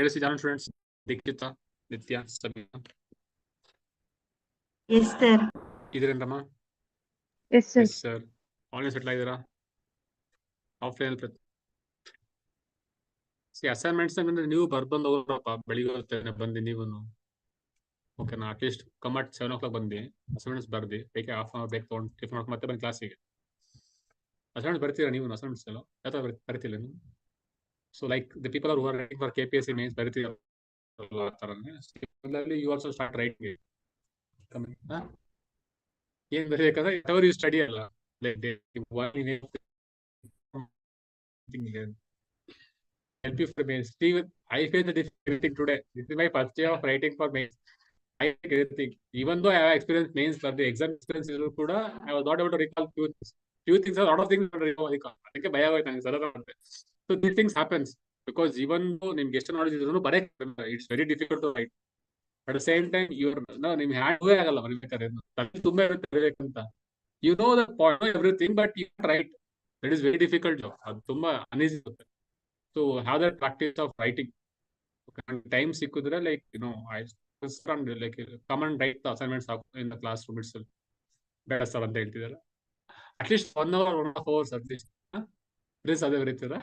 ಕೇಳಿಸಿದ students? Dikshita, Nitya, Sameena. Yes sir. ಇದ್ರೇನ್ರಮ್ಮ? Yes sir. Yes sir. Online settle ಆಗಿದ್ದೀರಾ? Offline assignments ಅಂದ್ರೆ ನೀವು ಬರ್ಬಂದು ಹೋಗ್ರಪ್ಪ, ಬೆಳಿಗ್ಗೆ ಬಂದು ನೀವು. ಓಕೆನಾ? ಅಟ್ಲೀಸ್ಟ್ ಕಮಟ್ 7 o'clock ಬಂದು ಅಸೈನ್ಮೆಂಟ್ಸ್ ಬರ್ದಿ, ಬೇಕೆ ಹಾಫ್ ಅವರ್ ಬ್ರೇಕ್ ತೊಗೊಂಡು ಟಿಫನ್ ಮಾಡ್ಕೊಂಡು ಮತ್ತೆ ಬಂದು ಕ್ಲಾಸಿಗೆ. ಅಸೈನ್ಮೆಂಟ್ಸ್ ಬರ್ತೀರಾ ನೀವು? ಅಸೈನ್ಮೆಂಟ್ಸ್ ಎಲ್ಲ ಯಾವ ಥರ ಬರ್ತಿಲ್ಲ ನೀವು? So like the people are who are writing for KPSC mains ಬರ್ತೀರಾ ಆ ಥರನೇ. Similarly you also start writing. ಏನ್ ಬರೀಬೇಕಂದ್ರೆ ಅವರು ಯು ಸ್ಟಡಿ ಅಲ್ಲ, help you for mains. Even I face the difficulty today. This is my first day of writing for mains. I think everything. Even though I have experienced mains for the exam experience kuda, I was not able to recall few things. Few things, a lot of things I recall. ಅದಕ್ಕೆ ಭಯ ಆಗೋಯ್ತು ನನಗೆ sudden ಆಗುತ್ತೆ. So these things happens because even though ನಿಮ್ಗೆ ಎಷ್ಟು knowledge ಇದ್ರೂ ಬರೇ it's very difficult to write. At the same time ನಿಮ್ಗೆ ಹ್ಯಾಂಡ್ ಆಗಲ್ಲ ಬರೀಬೇಕಾದ್ರೆ, ತುಂಬಾ ಇರುತ್ತೆ ಬರೀಬೇಕಂತ. You know the point everything, but you can't write. That is very difficult job. ಅದು ತುಂಬಾ ಅನ್ಈಸಿ ಇರುತ್ತೆ. So have that practice of writing. Time ಸಿಕ್ಕಿದ್ರೆ like I like come and write the assignments in the classroom itself. ಬೇಡ sir ಅಂತ ಹೇಳ್ತಿದ್ದಾರೆ. At least 1 hour 1.5 hours at least please ಅದೇ ಬರೀತೀರಾ?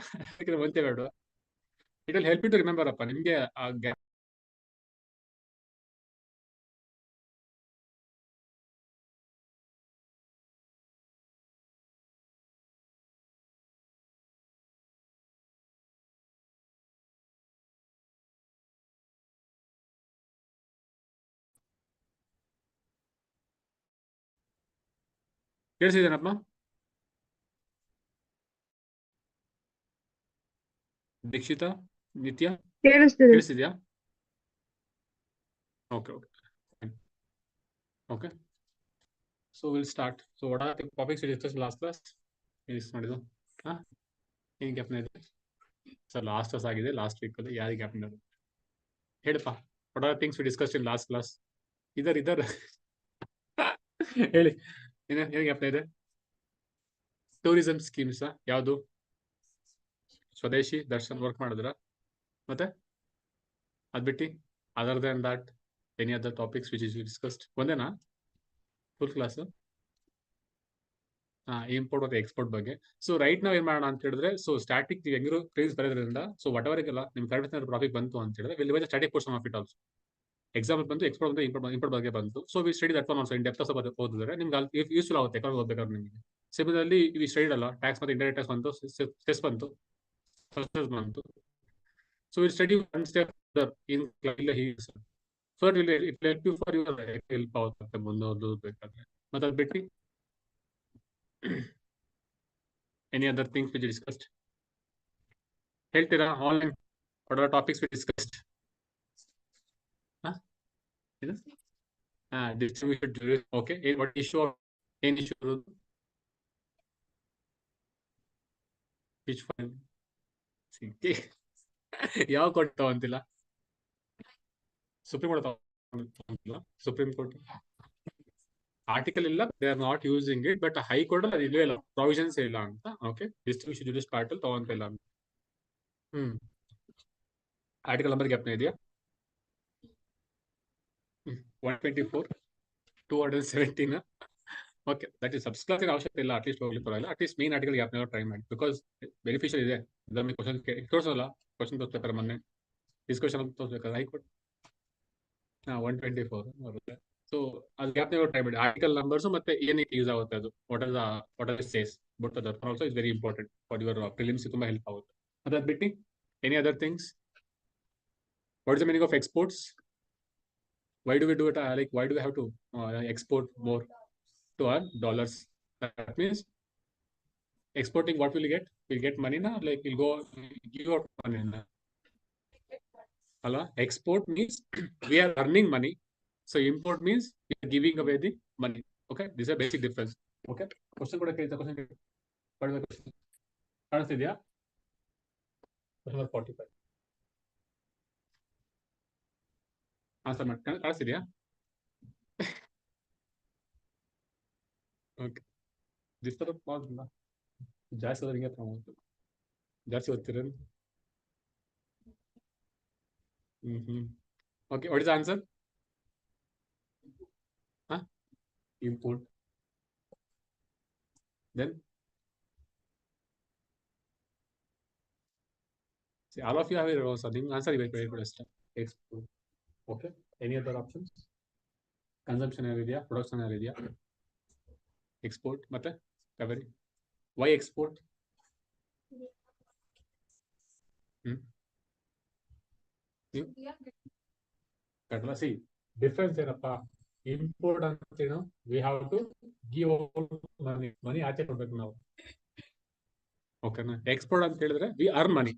ಒಂದೇ ಬೇಡ. It will help you to remember ಅಪ್ಪ. ನಿಮ್ಗೆ ಕೇಳಿಸಿದೇನಪ್ಪ? ದೀಕ್ಷಿತ, ನಿತ್ಯ ಕೇಳಿಸಿದ್ಯಾ? Okay okay okay. So will start. So what are the topics we discuss last class? ಮಾಡಿದ್ದು ಏನು ಗ್ಯಾಪ್ನ ಇದೆ ಸರ್? ಲಾಸ್ಟ್ ಕ್ಲಾಸ್ ಆಗಿದೆ, ಲಾಸ್ಟ್ ವೀಕಲ್ಲಿ. ಯಾರಿಗೆ ಗ್ಯಾಪ್ನ ಇದೆ ಹೇಳಪ್ಪ. What are things we discuss in last class? ಇದರ್ ಹೇಳಿ. ಏನು ಗ್ಯಾಪ್ನ ಇದೆ? ಟೂರಿಸಂ ಸ್ಕೀಮ್ಸ್ ಯಾವುದು? ಸ್ವದೇಶಿ ದರ್ಶನ್ ವರ್ಕ್ ಮಾಡಿದ್ರ? ಮತ್ತೆ ಅದ್ಬಿಟ್ಟು other then that any other topics which is discussed? ಒಂದೇನಾ ಫುಲ್ ಕ್ಲಾಸ್? ಇಂಪೋರ್ಟ್ ಮತ್ತು ಎಕ್ಸ್ಪೋರ್ಟ್ ಬಗ್ಗೆ. ಸೊ ರೈಟ್ ನಾವು ಏನ್ ಮಾಡೋಣ ಅಂತ ಹೇಳಿದ್ರೆ, ಸೊ ಸ್ಟಾಟಿಕ್ ಹೆಂಗಿರೋ ಕ್ರೇಸ್ ಬರೋದ್ರಿಂದ, ಸೊ ವಾಟ್ ಎವರ್ಗೆಲ್ಲ ನಿಮ್ ಕರೆಕ್ಟ್ ಟಾಪಿಕ್ ಬಂತು ಅಂತ ಹೇಳಿದ್ರೆ, will the static portion of it also. Example ಬಂತು, ಎಕ್ಸ್ಪೋರ್ಟ್ ಬಂತು, ಇಂಪೋರ್ಟ್ ಬಗ್ಗೆ ಬಂತು. So we study that one also in depth of ಓದಿದ್ರೆ ನಿಮ್ಗೆ ಯೂಸ್ಫುಲ್ ಆಗುತ್ತೆ ಎಕನಾಮಿಕ್ ಓದ್ಬೇಕಾದ್ರೆ ನಿಮಗೆ. ಸಿಮಿಲರ್ಲಿ ವಿ ಸ್ಟಡಿ ಅಲ್ಲ, ಟ್ಯಾಕ್ಸ್ ಮತ್ತು ಇಂಡೈರೆಕ್ಟ್ ಟ್ಯಾಕ್ಸ್ ಬಂತು, ಸೆಸ್ ಬಂತು, ಬಂತು. So we study one step in so it will help you for your help ಆಗುತ್ತೆ ಮುಂದೆ ಓದಬೇಕಾದ್ರೆ. ಮತ್ತೆ ಅದು ಬಿಟ್ಟು any other things which we discussed? ಹೇಳ್ತೀರಾ online what are topics we discussed? distribution. Okay, what issue? Any issue? which one? ಯಾವ court ತಗೊಂತಿಲ್ಲ? Supreme court ತಗೊಂತಿಲ್ಲ. ಸುಪ್ರೀಂ ಕೋರ್ಟ್ ಆರ್ಟಿಕಲ್ ಇಲ್ಲ, they are not using it. But high court ಅಲ್ಲಿ ಇಲ್ಲೇ ಇಲ್ಲ, provisions ಇಲ್ಲ ಅಂತ. ಓಕೆ, ಡಿಸ್ಟ್ರಿಬ್ಯೂಷನ್ ಜುಡಿಸ್ ಪಾರ್ಟ್ ಅಲ್ಲಿ ತಗೊಂತ ಇಲ್ಲ ಅಂತ. ಆರ್ಟಿಕಲ್ ನಂಬರ್ ಗ್ಯಾಪ್ನ ಇದೆಯಾ? 124 217. ಓಕೆ, ದಟ್ ಇಸ್ ಸಬ್ಸ್ಕ್ಲಾಸ್ ಅವಶ್ಯಕತೆ ಇಲ್ಲ, ಅಟ್ಲೀಸ್ಟ್ ಹೋಗ್ಲಿ ಪರವಾಗಿಲ್ಲ. ಅಟ್ಲೀಸ್ಟ್ ಮೇನ್ ಆರ್ಟಿಕಲ್ ಗ್ಯಾಪ್ನ ಟ್ರೈ ಮಾಡಿ, ಬಿಕಾಸ್ ಬೆನಿಫಿಷಿಯಲ್ ಇದೆ. ಎಕ್ಸಾಮ್ ಕ್ವಶನ್ ತೋರಿಸೋಲ್ಲ, ಕ್ವಶನ್ ತೋರಿಸ್ಬೇಕಾರೆ ಮೊನ್ನೆ ಡಿಸ್ಕಷನ್ ತೋರಿಸ್ಬೇಕಾದ್ರೆ ಹೈಕೋರ್ಟ್ 124 ಬರುತ್ತೆ. ಸೊ ಅದು ಗ್ಯಾಪ್ನ ಟ್ರೈ ಮಾಡಿ. ಆರ್ಟಿಕಲ್ ನಂಬರ್ಸ್ ಮತ್ತೆ ಏನಕ್ಕೆ ಯೂಸ್ ಆಗುತ್ತೆ, ಅದು what are says but that also is very important for your prelims. ತುಂಬಾ ಹೆಲ್ಪ್ ಆಗುತ್ತೆ. ಅದಾದ್ ಬಿಟ್ಟು any other things? What is the meaning of exports? Why do we do it? Like, why do we have to export more to earn dollars? That means exporting, what will you get? We'll get money now, like we'll go give out money now. Export means we are earning money. So import means we are giving away the money. Okay, this is a basic difference. Okay, question kuda ಕೇಳಿದ question what is the question? ಕಾಣಿಸ್ತಿದ್ಯಾ? question 45 answer ಮಾಡಿ. ಕಾಣಿಸ್ತಿದ್ಯಾ? Okay, disturb ಮಾಡೋದಿಲ್ಲ. ಜಾಸ್ತಿ ಹೋದ್ರೆ ಹಿಂಗೆ ಜಾಸ್ತಿ ಓದ್ತಿರ. Okay, what is the answer? Huh? Import. Then see, all of you have something. Answer very good. Export. Okay. Any other options? Consumption area, production area, export. Mate, cover. Why export? Katla, see, difference ಏನಪ್ಪಾ import ಅಂತ we have to give out money ಆಚೆ ಕೊಡ್ಬೇಕು ನಾವು ಓಕೆನಾ export ಅಂತ ಹೇಳಿದ್ರೆ V earn money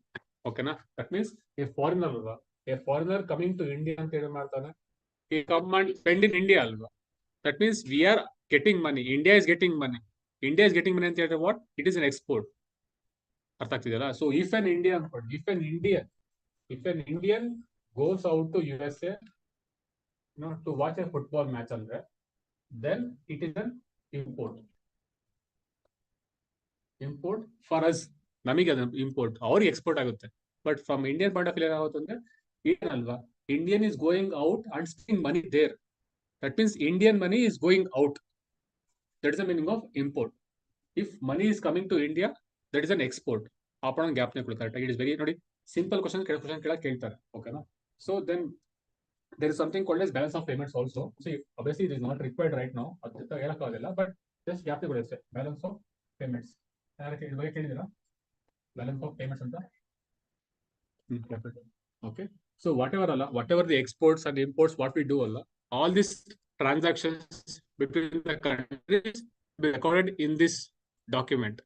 ಓಕೆನಾ that means a foreigner ಅಲ್ವಾ a foreigner coming to India ಅಂತ ಹೇಳಿ ಮಾಡ್ತಾನೆ he come and spend in India ಅಲ್ವಾ that means we are getting money India is getting money India is getting money ಅಂತ ಹೇಳಿದ್ರೆ what it is an export ಅರ್ಥ ಆಗ್ತಿದೆಯಲ್ಲ so if an Indian if an Indian goes out to USA to watch a football match ಅಂದ್ರೆ then it is an import for us ನಮಗೆ ಅದು import ಅವ್ರಿಗೆ export ಆಗುತ್ತೆ but from Indian point of view ಏನಾಗುತ್ತೆ ಅಂದ್ರೆ ಏನಲ್ವಾ Indian is going out and spending money there that means Indian money is going out that is the meaning of import if money is coming to India that is an export ಆಪಣ ಗ್ಯಾಪ್ನೆ ಕೊಡ್ತಾರೆ it is very ನೋಡಿ simple question ಕೆಳಗೆ ಕೇಳ್ತಾರೆ ಓಕೆನಾ so then there is something called as balance of payments also. See, obviously it is not required right now. But just gap balance of payments. Balance of payments and okay. So whatever the exports and imports, what we do, all these transactions between the countries be recorded in this document.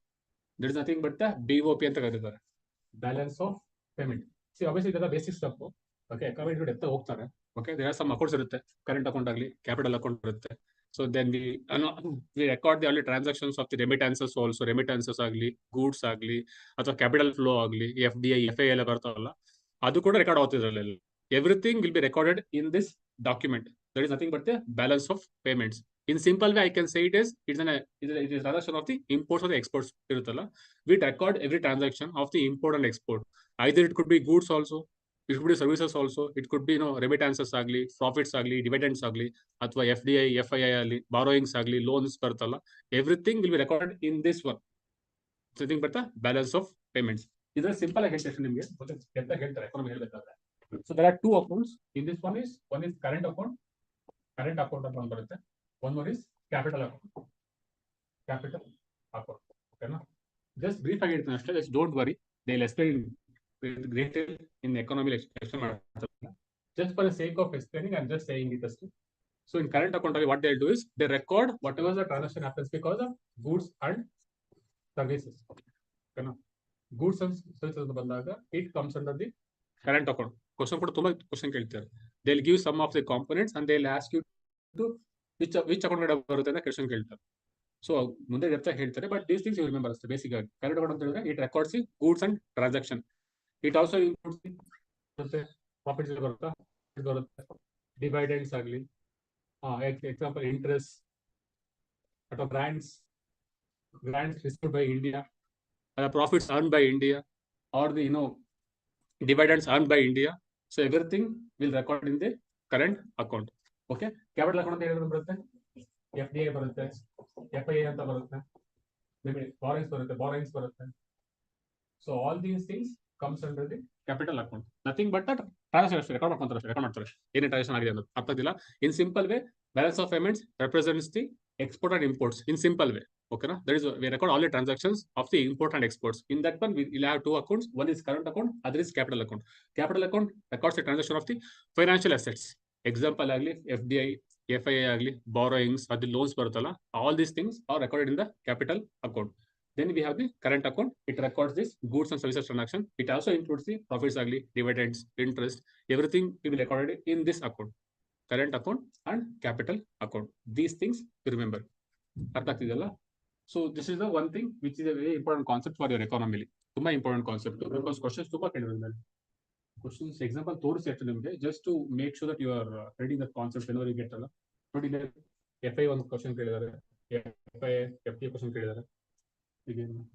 There is nothing but the BOP and the balance of payment. See, obviously there are basic stuff. Okay, according to depth ಹೋಗ್ತಾರೆ okay there are some accounts ಇರುತ್ತೆ current account ಆಗಲಿ capital account ಇರುತ್ತೆ so then we record the all transactions of the remittances also remittances ಆಗಲಿ goods ಆಗಲಿ ಅಥವಾ capital flow ಆಗಲಿ FDI FII ಎಲ್ಲ ಬರ್ತಾವಲ್ಲ ಅದು ಕೂಡ record ಆಗ್ತಿದ್ರಲ್ಲ everything will be recorded in this document there is nothing but the balance of payments in simple way I can say it is transaction of the imports or the exports ಇರುತ್ತಲ್ಲ we record every transaction of the import and export either it could be goods also it could be services also it could be remittances ಆಗಲಿ profits ಆಗಲಿ dividends ಆಗಲಿ ಅಥವಾ FDI FII ಆಗಲಿ borrowings ಆಗಲಿ loans ಬರ್ತಲ್ಲ everything will be recorded in this one something but the balance of payments ಇದರ simple ಆಗಿ ಹೇಳ್ತಾರೆ ನಿಮಗೆ ಅಂತ ಹೇಳ್ತಾರೆ ಎಕಾನಮಿ ಹೇಳಬೇಕಾದ್ರೆ so there are two accounts in this one is current account ಅಂತ ಒಂದು ಬರುತ್ತೆ one more is capital account ಓಕೆನಾ just brief ಆಗಿ ಹೇಳ್ತೀನಿ ಅಷ್ಟೇ just don't worry they'll explain great in economic expression just for the sake of explaining I'm just saying it as so in current account what they'll do is they record whatever the transaction happens because of goods and services okay goods and services ಬಂದಾಗ it comes under the current account question ಕೂಡ ತುಂಬಾ question ಕೇಳ್ತಾರೆ they'll give some of the components and they'll ask you to which account ಬರುತ್ತೆ ಅಂತ question ಕೇಳ್ತಾರೆ so ಮುಂದೆ depth ಹೇಳ್ತಾರೆ but these things you remember ಅಷ್ಟೇ ಬೇಸಿಕ್ ಆಗಿ current account ಅಂತ ಹೇಳಿದ್ರೆ it records the goods and transaction it also includes profits ಬರುತ್ತೆ dividends ಆಗಲಿ example interest ಅಥವಾ grants received by India profits earned by India or the dividends earned by India so everything will record in the current account okay capital account ಅಂತ ಹೇಳಿದ್ರೆ ಬರುತ್ತೆ FDI ಬರುತ್ತೆ FII ಅಂತ ಬರುತ್ತೆ borrowings ಬರುತ್ತೆ so all these things comes under the capital account nothing but that transaction record ಮಾಡ್ತಾರೆ ಏನೇ transaction ಆಗಿದೆ ಅನ್ನೋದು ಅರ್ಥ ಆಗಿಲ್ಲ in simple way balance of payments represents the export and imports in simple way okay na that is we record all the transactions of the import and exports in that one we will have two accounts one is current account other is capital account records the transaction of the financial assets example ಆಗಲಿ FDI FII ಆಗಲಿ borrowings ಅದು loans ಬರುತ್ತಲ್ಲ all these things are recorded in the capital account then we have the current account it records this goods and services transaction it also includes the profits agli dividends interest everything will be recorded in this account current account and capital account these things to remember ಅರ್ಥ ಆಗ್ತಿದೆಯಲ್ಲ so this is the one thing which is a very important concept for your economy ತುಂಬಾ important concept because questions ತುಂಬಾ ಕೇಳಿದ್ದಾರೆ questions example ತೋರಿಸಿ ನಿಮಗೆ just to make sure that you are reading the concept whenever you get ಅಲ್ಲ ನೋಡಿ FI ಒಂದು question ಕೇಳಿದ್ದಾರೆ FI FT question ಕೇಳಿದ್ದಾರೆ again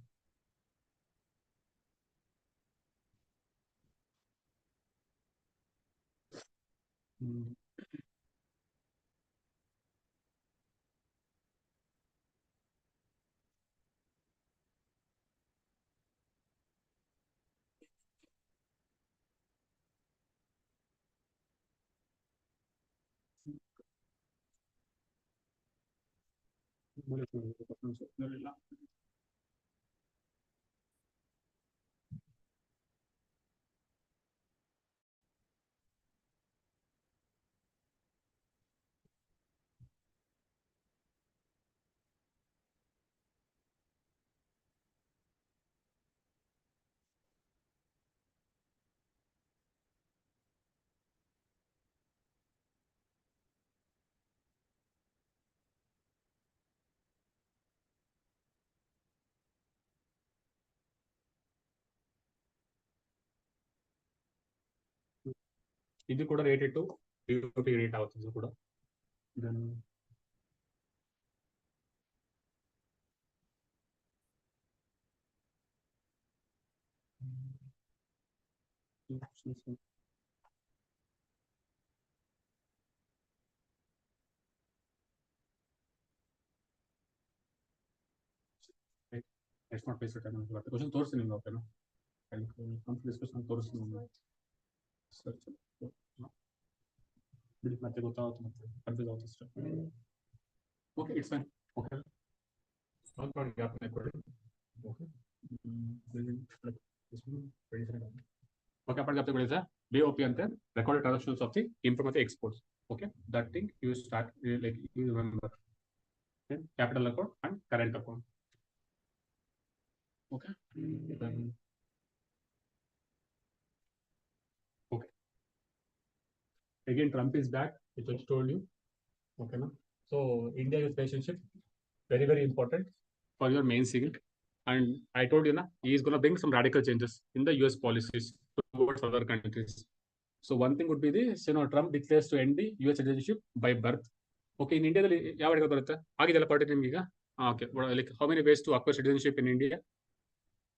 ಇದು ಕೂಡ ರೇಟೆಡ್ ಟು ರೇಟ್ ಆಗುತ್ತೆ ಇದು ಕೂಡ. Then let's not waste your time. Question ತೋರಿಸ್ತೀನಿ ನಿಮ್ಗೆ, ಓಕೆನಾ? ಡಿಸ್ಕಷನ್ ತೋರಿಸ್ತೀನಿ ನಿಮ್ಗೆ. ಸರ್ಚ್ ಬಿಡಿ, ಮತ್ತೆ ಗೊತ್ತಾಗುತ್ತೆ, ಮತ್ತೆ ಕನ್ಫ್ಯೂಸ್ ಆಗುತ್ತೆ ಅಷ್ಟೇ. Okay, it's fine. Okay, solve ಮಾಡಿ ಗ್ಯಾಪ್ ಕೊಡಿ. ಓಕೆ, ಓಕೆ, ಅಪ್ಪ ಗ್ಯಾಪ್ ತಗೊಳ್ಳಿ ಸರ್. BOP ಅಂತೆ, recorded transactions of the import ಮತ್ತೆ exports. Okay, that thing you start like you remember. Capital account and current account. Okay. Okay. Again, Trump is back, which I told you. Okay, no? So India-US relationship very, very important for your main signal. And I told you, he is going to bring some radical changes in the US policies towards other countries. So one thing would be this, Trump declares to end the US citizenship by birth. Okay, in India, ಯಾವ ರೇಖೆ ಬರುತ್ತೆ ಆಗಿದೆಲ್ಲ party ನಿಮ್ಗೆ ಈಗ. Okay, like how many ways to acquire citizenship in India?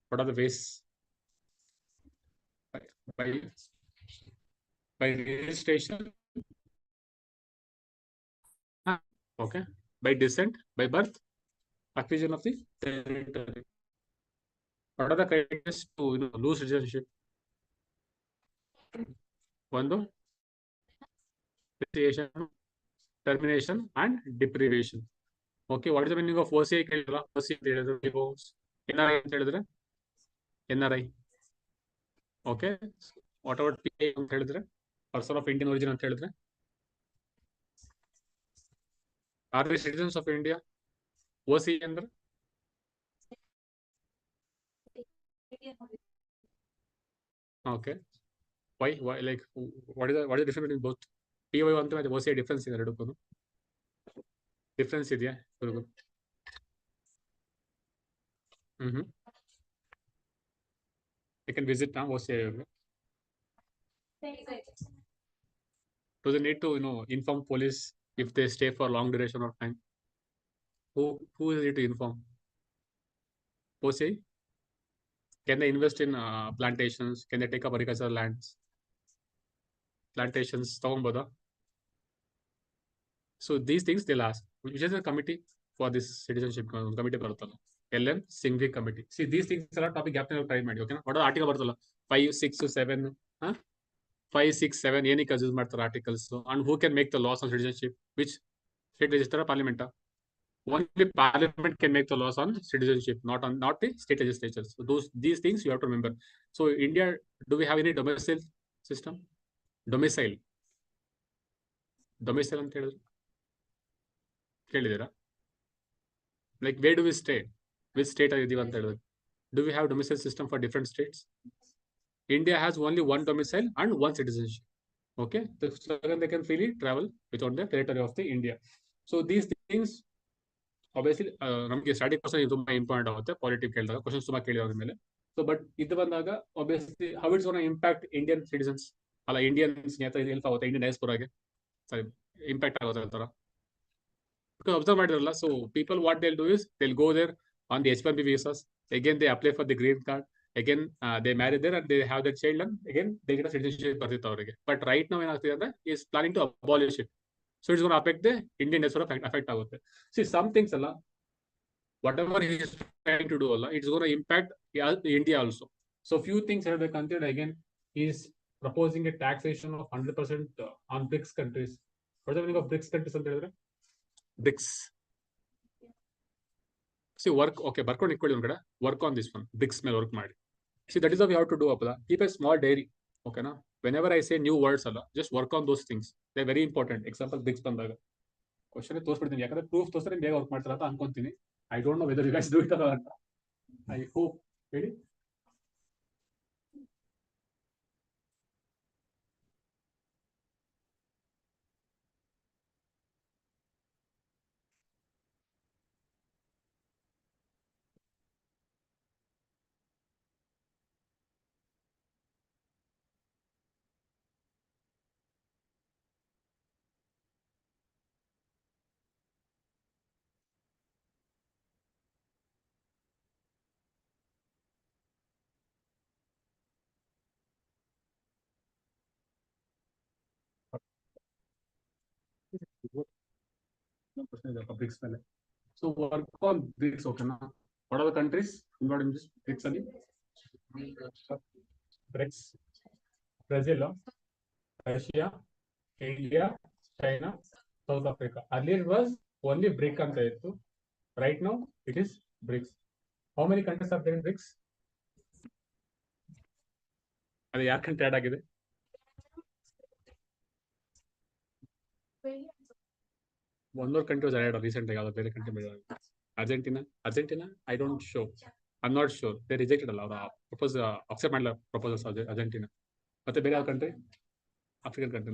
What are the ways? By registration. Okay, by descent, by birth, acquisition of the territory. What are the criteria to lose citizenship? One, termination and deprivation. Okay, what is the meaning of OCI? NRI. Okay, what about PA ಅಂತ ಹೇಳಿದ್ರೆ, person of Indian origin ಅಂತ ಹೇಳಿದ್ರೆ? Are they citizens of India? OCI ಅಂದ್ರೆ? Okay, why like what is the difference between both? POI ಅಂತ ಮತ್ತೆ OCI difference ಇದೆ ಎರಡಕ್ಕೂ? Difference ಇದೆಯಾ? You can visit now OCI. Do they need to inform police if they stay for long duration of time? Who is it to inform? OCI? Can they invest in plantations? Can they take up agricultural lands? Plantations, ತಗೊಂಬೋದಾ? So these things they'll ask. Which is the committee for this citizenship committee ಬರುತ್ತಲ್ಲ, LM Singhvi committee. See, these things ಎಲ್ಲ topic gap try ಮಾಡಿ. ಓಕೆನಾ? What article ಬರುತ್ತಲ್ಲ 5, 6, 7, 5, 6, 7 ಏನಕ್ಕೆ use ಮಾಡ್ತಾರೆ articles? And who can make the loss on citizenship? Which state legislature? Parliament. Only Parliament can make the laws on citizenship, not the state legislatures. So these things you have to remember. So India, do we have any domicile system? Domicile ಅಂತ ಹೇಳಿದ್ರೆ ಕೇಳಿದ್ದೀರಾ? Like where do we stay? Which state are you ಅಂತ ಹೇಳಿದ್ರೆ? Do we have domicile system for different states? India has only one domicile and one citizenship. Okay, so they can freely travel within the territory of the India. So these things obviously ನಮಗೆ starting question ತುಂಬಾ important ಆಗುತ್ತೆ. Politic ಕೇಳಿದಾಗ questions ತುಂಬಾ ಕೇಳಿದ್ರ ಮೇಲೆ. So but ಇದು ಬಂದಾಗ obviously how it's going to impact Indian citizens ಅಲ್ಲ, ಇಂಡಿಯನ್ಸ್ ಹೆಲ್ಪ್ ಆಗುತ್ತೆ, ಇಂಡಿಯನ್ ಡಯಾಸ್ಪೋರಾಗೆ ಸರಿ ಇಂಪ್ಯಾಕ್ಟ್ ಆಗುತ್ತೆ ಅಂತಾರ. Because observe ಮಾಡಿದ್ರಲ್ಲ, so people what they'll do is they'll go there on the H1B visas. Again they apply for the green card. again they marry there and they have their child and again they get a citizenship ಬರ್ತಿತ್ತು ಅವರಿಗೆ. But right ನಾವು ಏನಾಗ್ತಿದೆ ಅಂದ್ರೆ is planning to abolish it. So it's gonna affect the Indian nation affect ಆಗುತ್ತೆ. See some things ಅಲ್ಲ, whatever he is trying to do, Allah, it's going to impact India also. So few things have been considered. Again, he is proposing a taxation of 100% on BRICS countries. What's the meaning of BRICS countries? BRICS. See, work, okay, work on this one. BRICS may work mad. See, that is how we have to do, Apala. Keep a small diary. Okay, na? Whenever I say new words, Allah, just work on those things. They're very important. Example, BRICS bandaga. Question ತೋರಿಸ್ಬಿಡ್ತೀನಿ, ಯಾಕಂದ್ರೆ proof ತೋರಿಸ್ರೆ ಬೇಗ work ಮಾಡ್ತಾರ ಅಂತ ಅನ್ಕೊಂತೀನಿ. I don't know whether you guys do it or not. I hope. Ready? BRICS ಮೇಲೆ. So work on BRICS, okay na? What are the countries involved in this BRICS? BRICS: Brazil, Russia, India, China, South Africa. Earlier it was only BRIC ಅಂತ ಇತ್ತು. Right now it is BRICS. How many countries are there in BRICS? ಅದು ಯಾರ country add ಆಗಿದೆ? One more country was added recently. Country. Argentina. I don't show. I'm not sure. They rejected a lot. Propose accept my proposals. Argentina. But the other country, African country.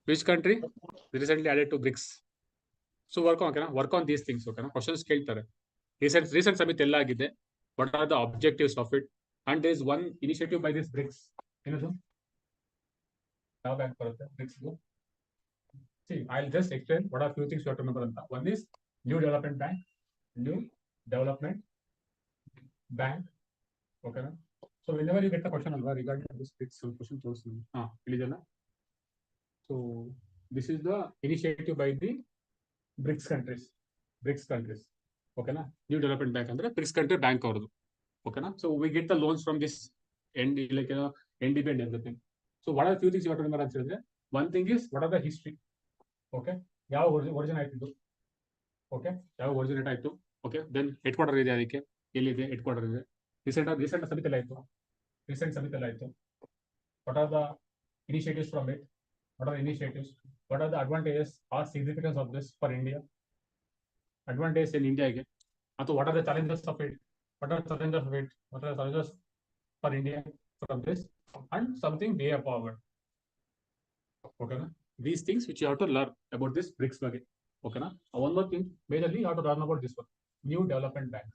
Which country recently added to BRICS? So work on these things. Okay, questions ಕೇಳ್ತಾರೆ. Recent summit ಎಲ್ಲ ಆಗಿದೆ. What are the objectives of it? And there is one initiative by this BRICS. ಏನದು? ಯಾವ bank ಬರುತ್ತೆ BRICS? See, I'll just explain what are few things you have to remember. One is New Development Bank. New Development Bank. Okay. So whenever you get the question regarding this BRICS, question close. So this is the initiative by the BRICS countries. Okay na? New Development Bank andre BRICS country bank avadu. Okay na? So we get the loans from this NDB and everything. So what are few things you have to remember? One thing is what are the history. Okay, ಯಾವ origin ಆಯ್ತು? Okay, ಯಾವ originate ಆಯ್ತು? Okay, then head quarter ಇದೆ, ಅದಕ್ಕೆ ಎಲ್ಲಿದೆ head quarter ಇದೆ? Recent ಸಮಿತಿ ಆಯ್ತು. What are the initiatives from it? What are the advantages or significance of this for India? Advantage in India again. So what are the challenges of it? What are the challenges for India from this? And something way forward. Okay, na? These things which you have to learn about this BRICS again. Okay, na? One more thing, majorly you have to learn about this one, New Development Bank.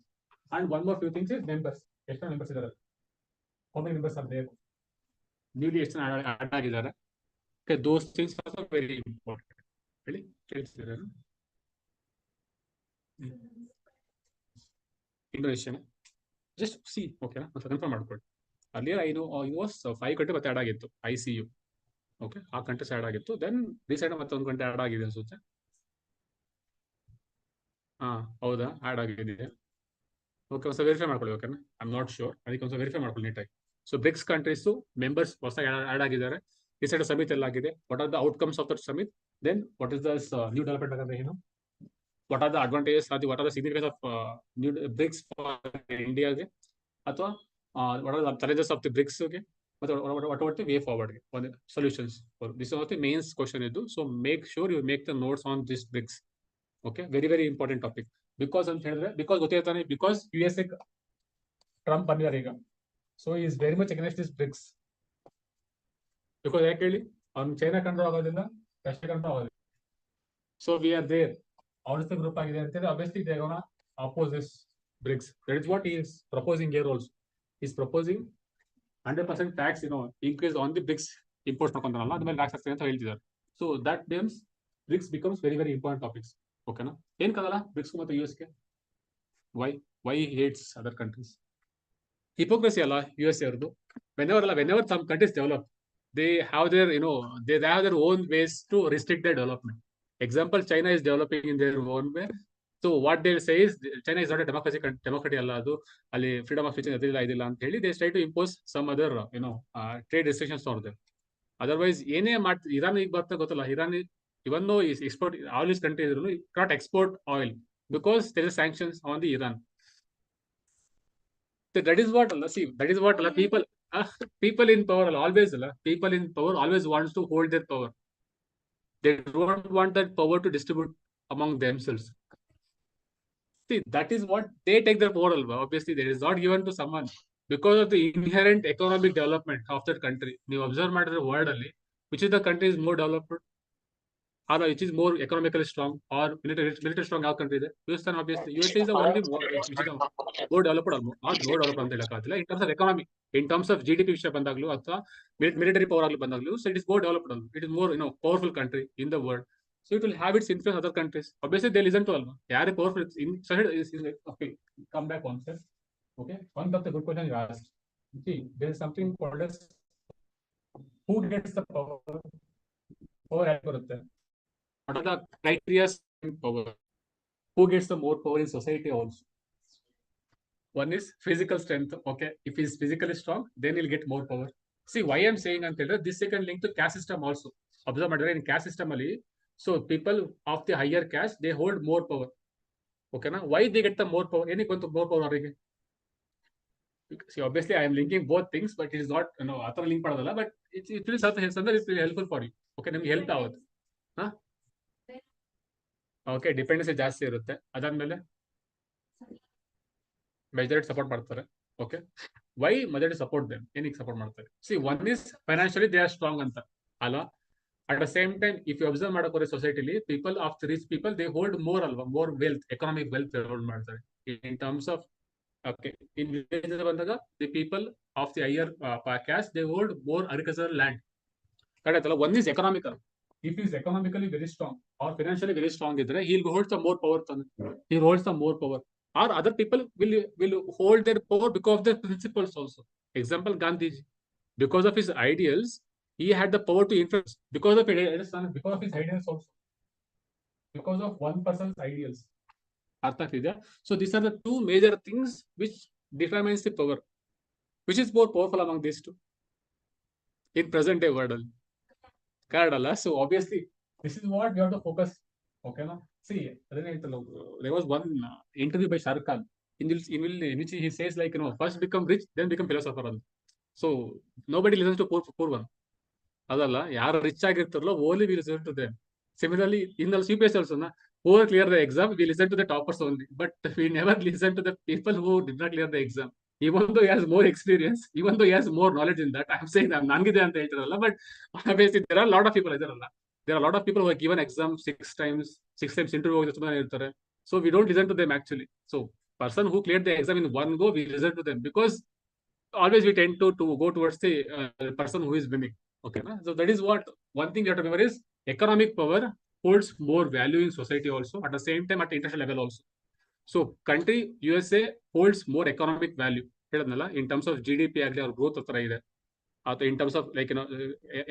And one more few things is members. How many members are there? Newly add ಆಗಿದ್ದಾರೆ. Okay, those things are also very important. Really? Indonesia. Just see, okay, na? Confirm ಮಾಡ್ಕೊಳ್ಳಿ. Earlier I know it was 5 country ಮತ್ತೆ add ಆಗಿತ್ತು ICU. Okay, ಆ countries add ಆಗಿತ್ತು. Then recent ಮತ್ತೊಂದು country add ಆಗಿದೆ ಅನ್ಸುತ್ತೆ. ಹೌದಾ, ಆ್ಯಡ್ ಆಗಿದೆ. ಓಕೆ, ಒಂದ್ಸಲ ವೆರಿಫೈ ಮಾಡ್ಕೊಳ್ಳಿ. ಓಕೆನಾ, ಐ ಆಮ್ ನಾಟ್ ಶೋರ್, ಅದಕ್ಕೆ ಒಂದ್ಸಲ ವೆರಿಫೈ ಮಾಡ್ಕೊಳ್ಳಿ ನೀಟಾಗಿ. ಸೊ BRICS ಕಂಟ್ರೀಸು ಮೆಂಬರ್ಸ್ ಹೊಸದಾಗಿ ಆ್ಯಡ್ ಆಗಿದ್ದಾರೆ. ರೀಸೆಂಟ್ ಸಮಿತ್ ಎಲ್ಲ ಆಗಿದೆ. What are the outcomes of that summit? Then what is thus new development ಅಂದ್ರೆ ಏನು? What are the advantages what are the significance of new BRICS for ಇಂಡಿಯಾಗೆ? ಅಥವಾ what are the challenges of the BRICಸ್ಗೆ? What about the way forward on the solutions? This is the main question. So make sure you make the notes on this BRICS. Okay, very important topic. Because USA Trump ಬಂದಿದ್ದಾರೆ. So he is very much against this BRICS. Because ಯಾಕೆ ಹೇಳಿ, ಅವ್ನು China control ಆಗೋದಿಲ್ಲ, Russia control ಆಗೋದಿಲ್ಲ. So we are there. Obviously group ಆಗಿದೆ ಅಂತೇಳಿ obviously they are gonna oppose this BRICS. That is what he is proposing here also. He is proposing 100% tax, increase on the BRICS imports ಮಾಡ್ಕೊಂತಾರಲ್ಲ, ಅದ್ರ ಮೇಲೆ tax ಹಾಕ್ತಾರೆ ಅಂತ ಹೇಳ್ತಿದ್ದಾರೆ. So that times BRICS becomes very important topics. ಓಕೆನಾ? ಏನ್ ಕದಲ್ಲ BRICS ಮತ್ತೆ US ಗೆ? Why he hates other countries? hypocrisy ಅಲ್ಲ USA ಅವ್ರದ್ದು. Whenever some countries develop, they have their, they have their own ways to restrict their development. Example, China is developing in their own way. So what they'll say is China is not a democracy ಅಲ್ಲ ಅದು, ಅಲ್ಲಿ freedom of speech ಇದಿಲ್ಲ ಅಂತ ಹೇಳಿ they try to impose some other, trade restrictions for them. Otherwise, ಏನೇ ಮಾಡ್ತೀವಿ, Iran ಈಗ ಬರ್ತಾ ಗೊತ್ತಲ್ಲ, Iran even though is export all these countries ಇದ್ರು, cannot export oil because there is sanctions on the Iran. So that is what, see, that is what people, people in power always, people in power always wants to hold their power. They don't want that power to distribute among themselves. See, that is what they take their power. Obviously, that is not given to someone because of the inherent economic development of that country. You observe matter the world only, which is the country is more developed, or which is more economically strong, or military strong ಯಾವ country ಇದೆ? USA, obviously. USA is the only which is the more developed, not more developed ಅಂತ ಹೇಳಕ್ಕಾಗಲ್ಲ. In terms of economy, in terms of GDP ವಿಷಯ ಬಂದಾಗ್ಲೂ ಅಥವಾ military power ಆಗಲು ಬಂದಾಗ್ಲೂ, so it is more developed. It is more, powerful country in the world. So it will have its influence other countries. Obviously, they listen to alma. ಯಾರೇ powerful in is okay. Come back one step. Okay, one of the good question you asked. See, there is something called as who gets the power. Power ಯಾಕೆ ಬರುತ್ತೆ? What are the criteria in power? Who gets the more power in society also? One is physical strength. Okay, if he's physically strong, then he'll get more power. See, why I'm saying until this second link to caste system also. Observe in caste system only. So people of the higher caste, they hold more power. Okay, now why they get the more power? Any more power? See, obviously I am linking both things, but it is not, other link padadalla, but it will sometimes it will helpful for you. Okay, ನಿಮ್ಗೆ help ಆಗುತ್ತೆ. Okay, dependency ಜಾಸ್ತಿ ಇರುತ್ತೆ. ಅದಾದ್ಮೇಲೆ majority support ಮಾಡ್ತಾರೆ. Okay, why majority support them? ಏನಕ್ಕೆ support ಮಾಡ್ತಾರೆ? See, one is financially they are strong ಅಂತ ಅಲ್ವಾ. At the same time if you observe ಮಾಡೋಕೆ ಸೊಸೈಟಿಲಿ people of the rich people they hold more ಅಲ್ವಾ, more wealth, economic wealth hold ಮಾಡ್ತಾರೆ in terms of. Okay, in village ಬಂದಾಗ the people of the higher caste they hold more agricultural land. Correct ಅಲ್ಲ? One is economical. If he is economically very strong or financially very strong, he'll hold some more power. He holds some more power. Or other people will hold their power because of their principles also. Example, Gandhiji. Because of his ideals, he had the power to influence. Because of his ideals also. Because of one person's ideals. So these are the two major things which determines the power. Which is more powerful among these two? In present day world. So obviously, this is what we have to focus. Okay, no? See, there was one interview by Shah Rukh Khan in which he says like, first become rich, then become philosopher. So nobody listens to poor one. ಅದಲ್ಲ, ಯಾರು rich ಆಗಿರ್ತಾರಲ್ಲ, only we listen to them. Similarly, in the CPS also, who clear the exam, we listen to the toppers only, but we never listen to the people who did not clear the exam. Even though he has more experience, even though he has more knowledge in that, I'm saying that nanಗಿದೆ ಅಂತ ಹೇಳ್ತಾರಲ್ಲ, but obviously there are a lot of people ಇದಾರಲ್ಲ. There are a lot of people who have given exam six times interview ಹೋಗಿದ್ರೆ ಇರ್ತಾರೆ. So we don't listen to them actually. So person who cleared the exam in one go, we listen to them because always we tend to go towards the person who is winning. Okay, so that is what one thing you have to remember is economic power holds more value in society also, at the same time at the international level also. So country USA holds more economic value in terms of GDP agli or growth hatra ide, ಅಥವಾ in terms of like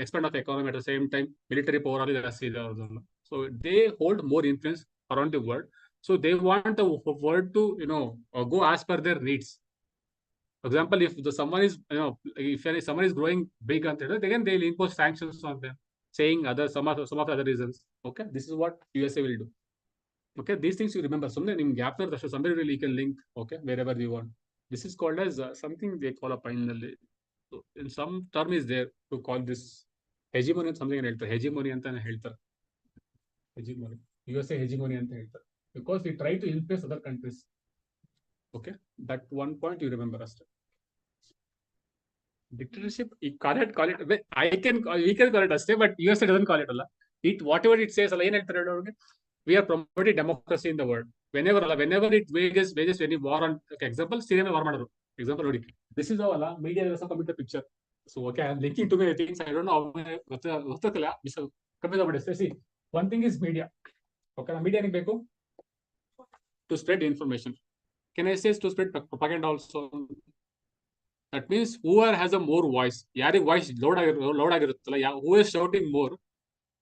expand of economy, at the same time military power ಅಲ್ಲಿ ಜಾಸ್ತಿ ಇದೆ ಅವ್ರದ್ದು. So they hold more influence around the world. So they want the world to go as per their needs. For example, if someone is if someone is growing big, then they'll impose sanctions on them, saying some of the other reasons. Okay, this is what USA will do. Okay, these things you remember. Somebody really can link. Okay, wherever you want. This is called as something they call a finally. So, in some term is there to call this hegemony. Something hegemony anta ಹೇಳ್ತಾರೆ. Hegemony. USA hegemony anta ಹೇಳ್ತಾರೆ because we try to influence other countries. Okay, that one point you remember us. Dictatorship, you call it. We can call it as but USA doesn't call it. It whatever it says, we are promoting democracy in the world. Whenever it wages any war on, okay, example, Syria war madru. Example, this is how media also come into the picture. So okay, I'm linking too many things. I don't know how. See, one thing is media. Okay, media to spread information. Can I say to spread propaganda also? That means whoever has a more voice, ಯಾರಿಗೆ voice loud ಆಗಿರುತ್ತಲ್ಲ, who is shouting more,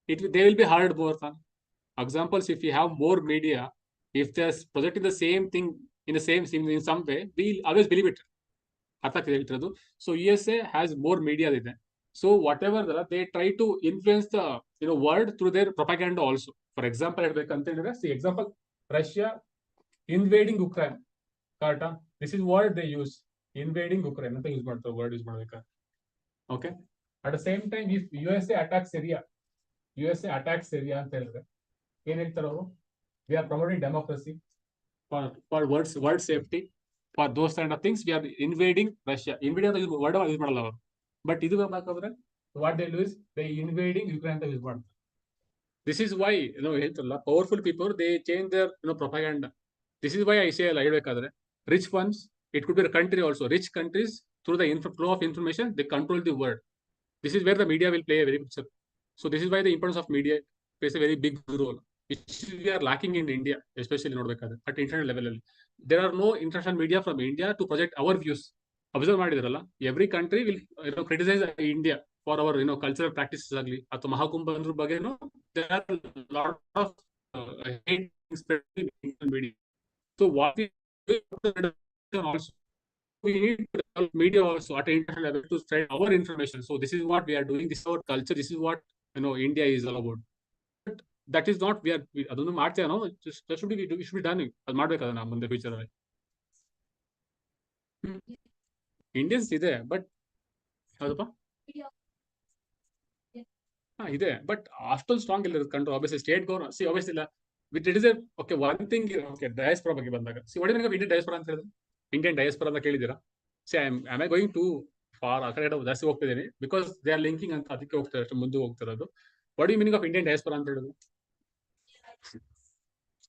they will be heard more. Examples, if you have more media, if they're projecting the same thing in the same in some way, we'll always believe it. ಅರ್ಥ ಆಗ್ತಿದೆ ಹೇಳ್ತಿರೋದು. So USA has more media ಇದೆ. So whatever they try to influence the world through their propaganda also. For example, ಹೇಳ್ಬೇಕಂತ ಹೇಳಿದ್ರೆ, see example, Russia invading Ukraine. ಕರೆಕ್ಟಾ? This is what they use. Invading Ukraine ಅಂತ use ಮಾಡ್ತಾರೆ, word use ಮಾಡ್ಬೇಕಾದ್ರೆ. Okay. At the same time, if USA attacks Syria ಅಂತ ಹೇಳಿದ್ರೆ ಏನ್ ಹೇಳ್ತಾರೆ ಅವರು? We are promoting democracy for world safety, for those kind of things. We are invading Russia. Invading ಅಂತ word use ಮಾಡಲ್ಲ ಅವರು. ಬಟ್ ಇದು ಬೇಕಾದ್ರೆ what they do is they invading Ukraine ಅಂತ ಯೂಸ್ ಮಾಡ್ತಾರೆ. This is why ಹೇಳ್ತಾರಲ್ಲ, powerful people they change their propaganda. This is why I say ಹೇಳ್ಬೇಕಾದ್ರೆ rich ones, it could be a country also, rich countries, through the flow of information, they control the world. This is where the media will play a very big role. So this is why the importance of media plays a very big role, which we are lacking in India, especially ನೋಡ್ಬೇಕಾದ್ರೆ at international level. There are no international media from India to project our views. Observe ಮಾಡಿದ್ರಲ್ಲ, every country will criticize India for our cultural practices ಆಗಲಿ ಅಥವಾ ಮಹಾಕುಂಭ ಬಗ್ಗೆನೂ there are lot of hate spread in Indian media. So what we also, we need to develop media also at international level to spread our information. So this is what we are doing. This is our culture. This is what India is all about. But that is not ಅದೊಂದು ಮಾಡ್ತೇವೆ ನಾವು. That should be done. ಅದು ಮಾಡ್ಬೇಕಾದ ನಾವು ಮುಂದೆ future ಅಲ್ಲಿ. Indians ಇದೆ, but ಹೌದಪ್ಪ ಇದೆ, ಬಟ್ ಅಷ್ಟೊಂದು ಸ್ಟ್ರಾಂಗ್ ಇಲ್ಲ control. Obviously state government, see obviously ಇಲ್ಲ. It is okay one thing. Okay, diaspora ಬಗ್ಗೆ ಬಂದಾಗ, see what is Indian diaspora ಅಂತ ಹೇಳಿದ್ರೆ, ಇಂಡಿಯನ್ ಡಯಾಸ್ಪೋರಾ ಅಂತ ಕೇಳಿದ್ದೀರಾ? See I going to for ಆ ಕಡೆ ಜಾಸ್ತಿ ಹೋಗ್ತಿದ್ದೀನಿ, ಬಿಕಾಸ್ ದೇ ಆರ್ ಲಿಂಕಿಂಗ್ ಅಂತ, ಅದಕ್ಕೆ ಹೋಗ್ತಾರೆ, ಅಷ್ಟು ಮುಂದೆ ಹೋಗ್ತಿರೋದು. What you meaning of Indian diaspora ಅಂತ ಹೇಳಿದ್ರು?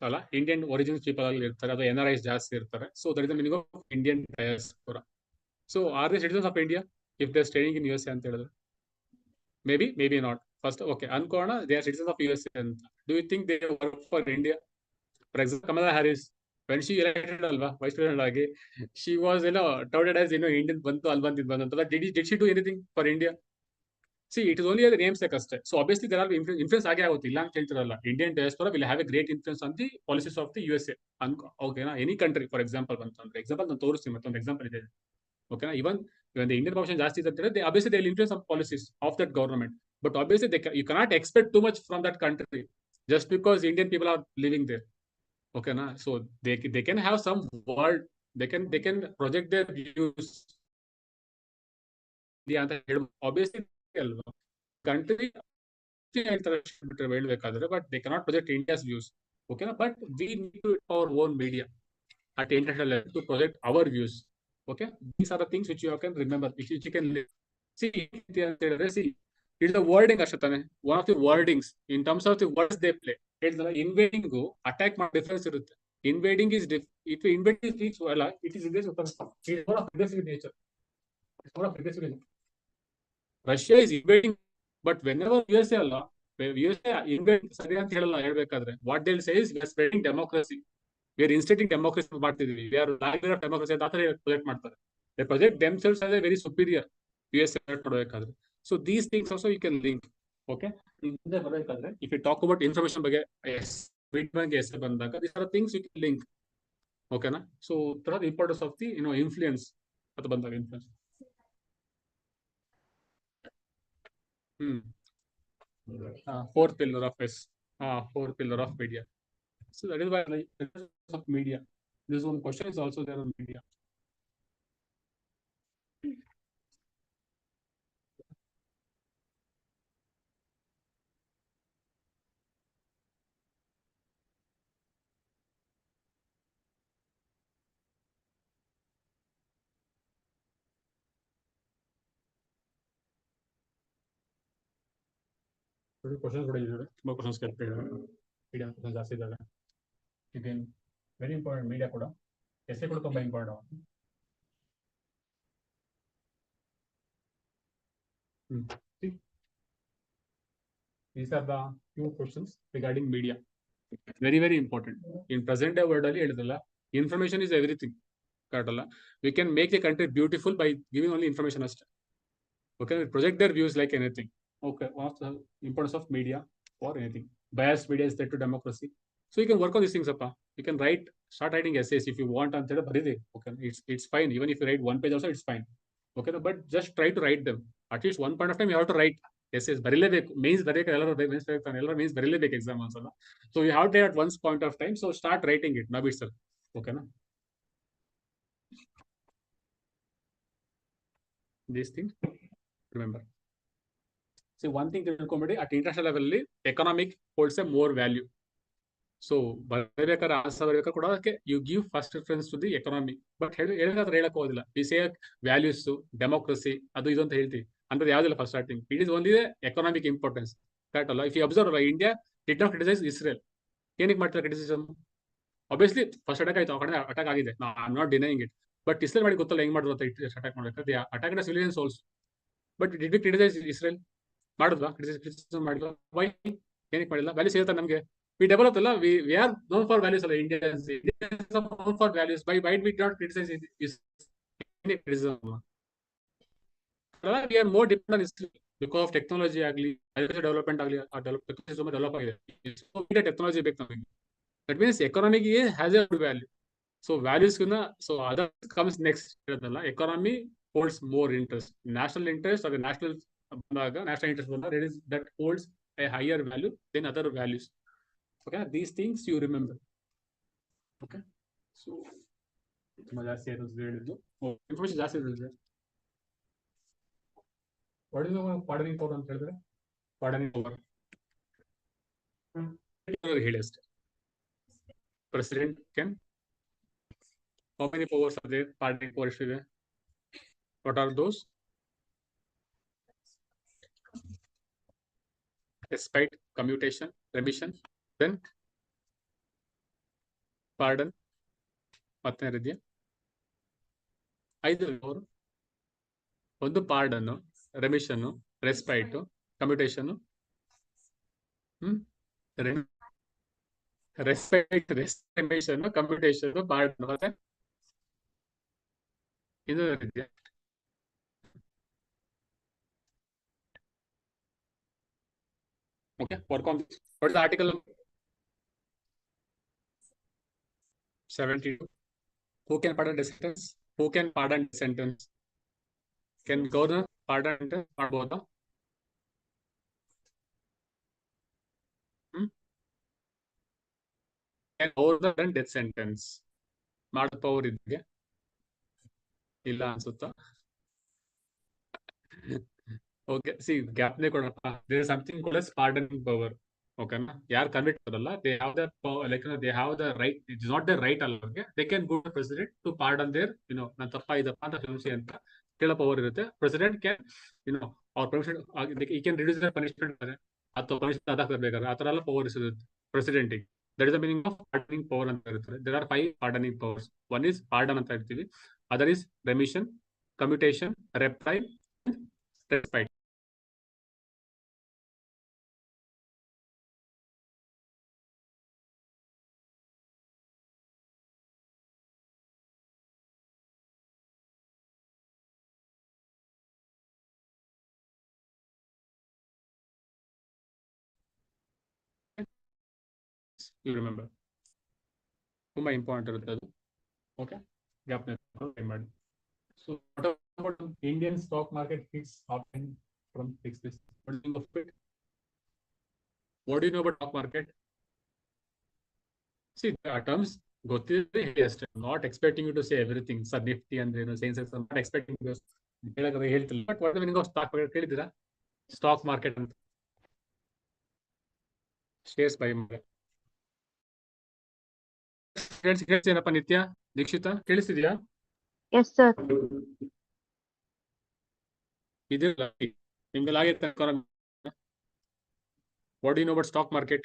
ಅಲ್ಲ, ಇಂಡಿಯನ್ ಒರಿಜಿನ್ಸ್ ಪೀಪಲ್ ಅಲ್ಲಿ ಇರ್ತಾರೆ, ಅದು NRIs ಜಾಸ್ತಿ ಇರ್ತಾರೆ. So that is the meaning of Indian diaspora. So are they citizens of India if they staying in USA ಅಂತ ಹೇಳಿದ್ರೆ? Maybe not. First, okay, ಅನ್ಕೋಣ, they are citizens of USA ಅಂತ. Do you think they work for India? For example, Kamala Harris, when she elected ಅಲ್ವಾ vice president ಆಗಿ, she was touted as Indian ಬಂತು ಅಲ್ಲಿ ಬಂತಲ್ಲ. Did she do anything for India? See, it is only a namesake ಅಷ್ಟೇ. So obviously there are influence ಆಗೇ ಆಗುತ್ತೆ, ಇಲ್ಲ ಅಂತ ಹೇಳ್ತಿರಲ್ಲ. Indian diaspora will have a great influence on the policies of the USA. ಓಕೆನಾ? Any country for example ಬಂತಂದ್ರೆ, example ನಾನು ತೋರಿಸ್ತೀನಿ, ಮತ್ತೊಂದು ಎಕ್ಸಾಂಪಲ್ ಇದೆ. Okay, even when the Indian population ಜಾಸ್ತಿ ಇದ್ದಾರೆ, they obviously they will influence some policies of that government. But obviously you cannot expect too much from that country just because Indian people are living there. Okay, na? So they can have some world, they can project their views. Obviously, country ಹೇಳ್ಬೇಕಾದ್ರೆ, but they cannot project India's views. Okay, but we need to our own media at international level to project our views. Okay, these are the things which you can remember, which you can live. See, it's the wording ಅಷ್ಟೇ. One of the wordings in terms of the words they play. Invading attack ಮಾಡಿ difference ಇರುತ್ತೆ. Invading is if invading speaks well, it is more of aggressive nature. It's more of aggressive nature. Russia is invading, but whenever USA ಅಲ್ಲ, USA invade ಸರಿ ಅಂತ ಹೇಳಲ್ಲ. ಹೇಳ್ಬೇಕಾದ್ರೆ what they'll say is we are spreading democracy. We are instilling democracy ಮಾಡ್ತಿದೀವಿ. We are library of democracy ಅಂತ project ಮಾಡ್ತಾರೆ. They project themselves as a very superior USA ನೋಡ್ಬೇಕಾದ್ರೆ. So these things also you can link. Okay, ಬರ್ಬೇಕಾದ್ರೆ if you talk about information ಬಗ್ಗೆ ಬಂದಾಗ, these are things you can link. Okay na? So the importance of the influence ಅಂತ ಬಂದಾಗ, influence. Fourth pillar of fourth pillar of media. So that is why of media. This one question is also there on media. Questions ಕೂಡ ಇದ್ದಾರೆ, ತುಂಬಾ questions ಕೇಳ್ತಿದ್ದಾರೆ. Media questions ಜಾಸ್ತಿ ಇದ್ದಾವೆ. Again, very important media ಕೂಡ. essay ಕೂಡ ತುಂಬಾ important. These are the few questions regarding media. Very important. In present day world ಅಲ್ಲಿ ಹೇಳಿದ್ರಲ್ಲ, information is everything. correct ಅಲ್ಲ? We can make a country beautiful by giving only information ಅಷ್ಟೇ. Okay, we project their views like anything. Okay, one of the importance of media or anything. Biased media is threat to democracy. So you can work on these things, appa. You can start writing essays if you want ಅಂತ ಹೇಳಿ ಬರೀರಿ. Okay, it's fine. Even if you write one page also, it's fine. Okay, but just try to write them. At least one point of time you have to write essays. ಬರೀಲೇಬೇಕು. Means ಬರೆಯಕ್ಕೆ ಎಲ್ಲರೂ means ಬರೀಲೇಬೇಕು exam ಅನ್ಸಲ್ಲ. So you have to at one point of time. So start writing it now itself. Okay, na? These things, remember. See, one thing at international level, economic holds a more value. So, you give first preference to the economy. But we say values, democracy, under the first starting. It is only the economic importance. If you observe, India did not criticize Israel. Criticism? Obviously, first attack ಆಗಿದೆ. No, I'm not denying it. But Israel ಮಾಡಿ ಗೊತ್ತಲ್ಲ ಹೆಂಗ್ ಮಾಡಿದ್ರು attack ಮಾಡಬೇಕು. They attacked civilians also. But did we criticize Israel? ಮಾಡಿದ್ವಾ? Criticism ಮಾಡಿದ್ವಾ? Why ಏನಕ್ಕೆ ಮಾಡಿಲ್ಲ? ವ್ಯಾಲ್ಯೂಸ್ ಹೇಳ್ತಾರೆ ನಮಗೆ. ವಿ ಡೆವಲಪ್ ಅಲ್ಲ, we are known for values ಅಲ್ಲ. Indians known for values. Why we not criticize criticism? We are more depend on Israel because of technology ಆಗಲಿ, development ಆಗಲಿ, ಡೆವಲಪ್ ಆಗಿದೆ. ಟೆಕ್ನಾಲಜಿ ಬೇಕು ನಮಗೆ. ದಟ್ ಮೀನ್ಸ್ ಎಕಾನಮಿಗೆ has a good value. So ವ್ಯಾಲ್ಯೂಸ್ಗಿನ್ನ so other comes next ಇರೋದಲ್ಲ. Economy holds more interest. National interest or the national interest that holds a higher value than other values. Okay, these things you remember. Okay, so information ಜಾಸ್ತಿ ಇರೋದು. What is the pardoning power ಅಂತ ಹೇಳಿದ್ರೆ? Pardoning power ಹೇಳಿ ಅಷ್ಟೇ. President can, how many powers are there? Pardoning power ಎಷ್ಟಿದೆ? What are those? Respite, commutation, remission, then pardon. ಮತ್ತೆ ಇದೆಯಾ? 5 ಅವರು. ಒಂದು pardon, remission, respite, commutation, respite, remission, commutation, pardon. ಮತ್ತೆ ಇದು ಇದೆಯಾ? Okay, work on this. What is the article? 72. Who can pardon the sentence? Who can pardon the sentence? Can governor pardon the both? Can order the death sentence? Mad power idea? Illa ansutta. Okay, see, gap there is something called as pardoning power. Okay, yaar convict adalla, they have the power, like they have the right. It's not their right alla. Okay, they can go to president to pardon their, nan tappa idappa anta filmsi anta kela power irutte. President can, or permission, he can reduce the punishment ಅಥವಾ punishment ಅದ ಹಾಕಬೇಕಾದ್ರೆ ಆ ತರ ಎಲ್ಲ power ಇರುತ್ತೆ president ಗೆ. That is the meaning of pardoning power ಅಂತ ಇರುತ್ತೆ. There are 5 pardoning powers. One is pardon ಅಂತ ಇರ್ತೀವಿ. Other is remission, commutation, reprisal, respite. You remember. ತುಂಬಾ ಇಂಪಾರ್ಟೆಂಟ್ ಇರುತ್ತೆ ಅದು. ಓಕೆ, ಗ್ಯಾಪ್ ಮಾಡಿ. So what about Indian stock market hits often from fixed this? What do you know of it? What do you know about stock market? See, the terms ಗೊತ್ತಿದ್ರೆ ಹೇಳಿ ಅಷ್ಟೇ. Not expecting you to say everything. Sir, Nifty ಅಂದ್ರೆ ಏನು, Sensex, not expecting you ಹೇಳಕ್ಕೆ ಹೇಳ್ತಿಲ್ಲ. But what is the meaning of stock market ಕೇಳಿದ್ದೀರಾ? Stock market ಅಂತ shares buy ಮಾಡಿ. ಏನಪ್ಪ ನಿತ್ಯ, ದೀಕ್ಷಿತಾ ಕೇಳಿಸ್ತಿದ್ಯಾ? Yes, sir. ಇದಿಲ್ಲ ನಿಮ್ಗೆಲ್ಲ ಆಗಿರುತ್ತೆ. What do you know about stock market?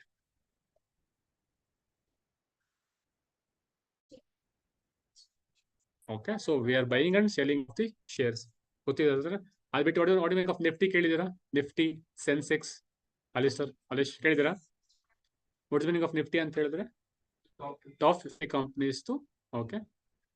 Okay, so we are buying and selling the shares. ಗೊತ್ತಿದೆ. ಅದು ಬಿಟ್ಟು what do you make of Nifty ಕೇಳಿದ್ದೀರಾ? Nifty, Sensex, Alish ಕೇಳಿದ್ದೀರಾ? What is the meaning of Nifty ಅಂತ ಹೇಳಿದ್ರೆ? Top 50 companies to, okay,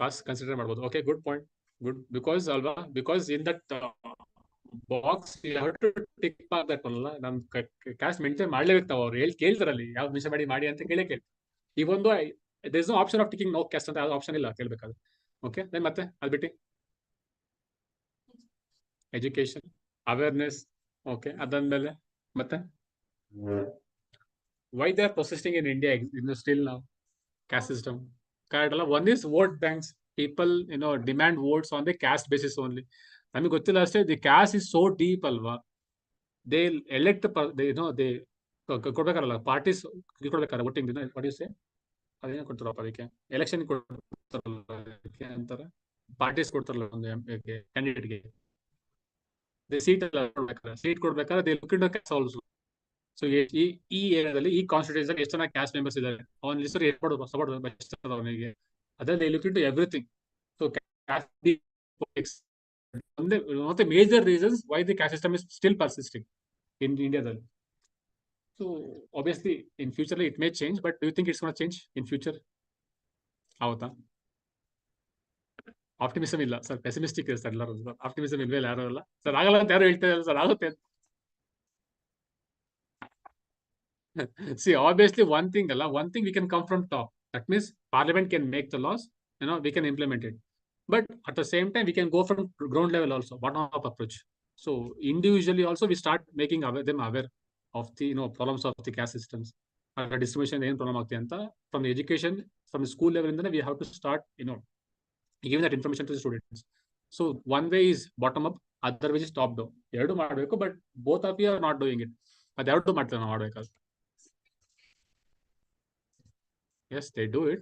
cost consider ಮಾಡ್ಬೋದು. Okay, good point. Good, because ಅಲ್ವಾ, because in that box you have to tick mark that ಅಲ್ಲ, ನಮ್ caste maintain ಮಾಡ್ಲೇಬೇಕು ನಾವು. ಅವ್ರು ಕೇಳ್ತಾರಲ್ಲಿ ಯಾವ ವಿಷಯ ಮಾಡಿ ಅಂತ ಕೇಳಿ ಈ ಒಂದು there is no option of ticking no caste ಅಂತ ಯಾವ್ದು ಆಪ್ಷನ್ ಇಲ್ಲ ಕೇಳ್ಬೇಕಾದ್ರೆ. ಓಕೆ, ದೆನ್ ಮತ್ತೆ ಅದು ಬಿಟ್ಟು ಎಜುಕೇಶನ್, ಅವೇರ್ನೆಸ್. ಓಕೆ, ಅದಾದ್ಮೇಲೆ ಮತ್ತೆ why they are processing in India ಇನ್ನು ಸ್ಟಿಲ್ ನಾವು caste system. Correct ಅಲ್ಲ. One is vote banks. People demand votes on the caste basis only. ನಮಗೆ ಗೊತ್ತಿಲ್ಲ ಅಷ್ಟೇ, the caste is so deep ಅಲ್ವಾ. ದೇ ಎಲೆಕ್ಟ್ ದೇ ಕೊಡ್ಬೇಕಾರಲ್ಲ, ಪಾರ್ಟೀಸ್ ಕೊಡ್ಬೇಕಾರೆ voting say ಅದೇನೋ ಕೊಡ್ತಾರಪ್ಪ ಅದಕ್ಕೆ, ಎಲೆಕ್ಷನ್ ಕೊಡ್ತಾರಲ್ಲ ಅದಕ್ಕೆ ಅಂತಾರೆ, ಪಾರ್ಟೀಸ್ ಕೊಡ್ತಾರಲ್ಲ ಒಂದು ಕ್ಯಾಂಡಿಡೇಟ್ಗೆ ಸೀಟ್ ಎಲ್ಲ ಕೊಡ್ಬೇಕಾರೆ, ಸೀಟ್ ಕೊಡ್ಬೇಕಾದ್ರೆ they look in the caste also. So ಈ ಏರಿಯಾದಲ್ಲಿ ಈ ಕಾನ್ಸ್ಟಿಟ್ಯೂಷನ್ ಎಷ್ಟು ಜನ ಕ್ಯಾಸ್ಟ್ ಮೆಂಬರ್ಸ್ ಇದ್ದಾರೆ, ಅವನ ಹೆಸರು ಸಪೋರ್ಟ್ ಅವನಿಗೆ, ಅದ್ರಲ್ಲಿ look in to everything. So ಮತ್ತೆ major reasons why the caste system is still persisting in ಇಂಡಿಯಾದಲ್ಲಿ. So obviously in future it may change, but do you think it's gonna change in future? ಆಗುತ್ತಾ? Optimism ಇಲ್ಲ sir, pessimistic ಇದೆ sir ಎಲ್ಲರೂ. Optimism ಇಲ್ವೇ ಯಾರು ಇಲ್ಲ sir, ಆಗಲ್ಲ ಅಂತ ಯಾರು ಹೇಳ್ತಾ ಇಲ್ಲ ಸರ್, ಆಗುತ್ತೆ. See, obviously, one thing we can come from top. That means Parliament can make the laws, we can implement it. But at the same time, we can go from ground level also, bottom-up approach. So individually also, we start making them aware of the problems of the caste systems. Distribution problem from the education, from the school level, we have to start, giving that information to the students. So one way is bottom up, other way is top down. But both of you are not doing it. Yes, they do it.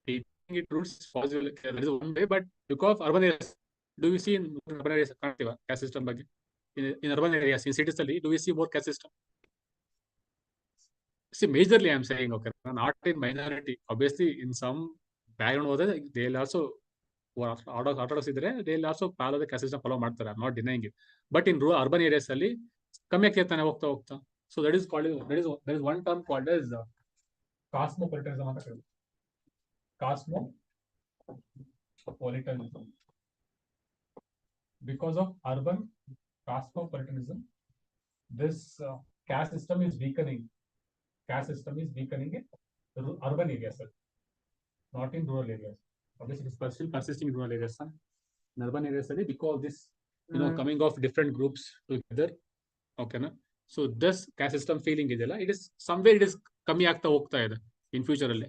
Teaching it roots is possible. That is one way, but because urban areas, do we see in urban areas caste system? In urban areas, in cities, do we see more caste system? See, majorly, I'm saying, okay, not in minority. Obviously, in some background, they'll also they'll also follow the caste system, follow ಮಾಡ್ತಾರೆ. I'm not denying it. But in urban areas, ಕಮ್ಮಿ ಆಗ್ತಾನೆ ಹೋಗ್ತಾ. So that is called, there is one term called as cosmopolitanism ಅಂತ ಕರೀತಾರೆ. Cosmopolitanism. Because of urban cosmopolitanism, this caste system is weakening. Caste system is weakening in urban areas, not in rural areas. Obviously, it is still persisting in rural areas. In urban areas, because this, coming of different groups together. Okay, na? So this caste system feeling ಇದೆಯಲ್ಲ, it is somewhere it is ಕಮ್ಮಿ ಆಗ್ತಾ ಹೋಗ್ತಾ ಇದೆ in future ಅಲ್ಲಿ.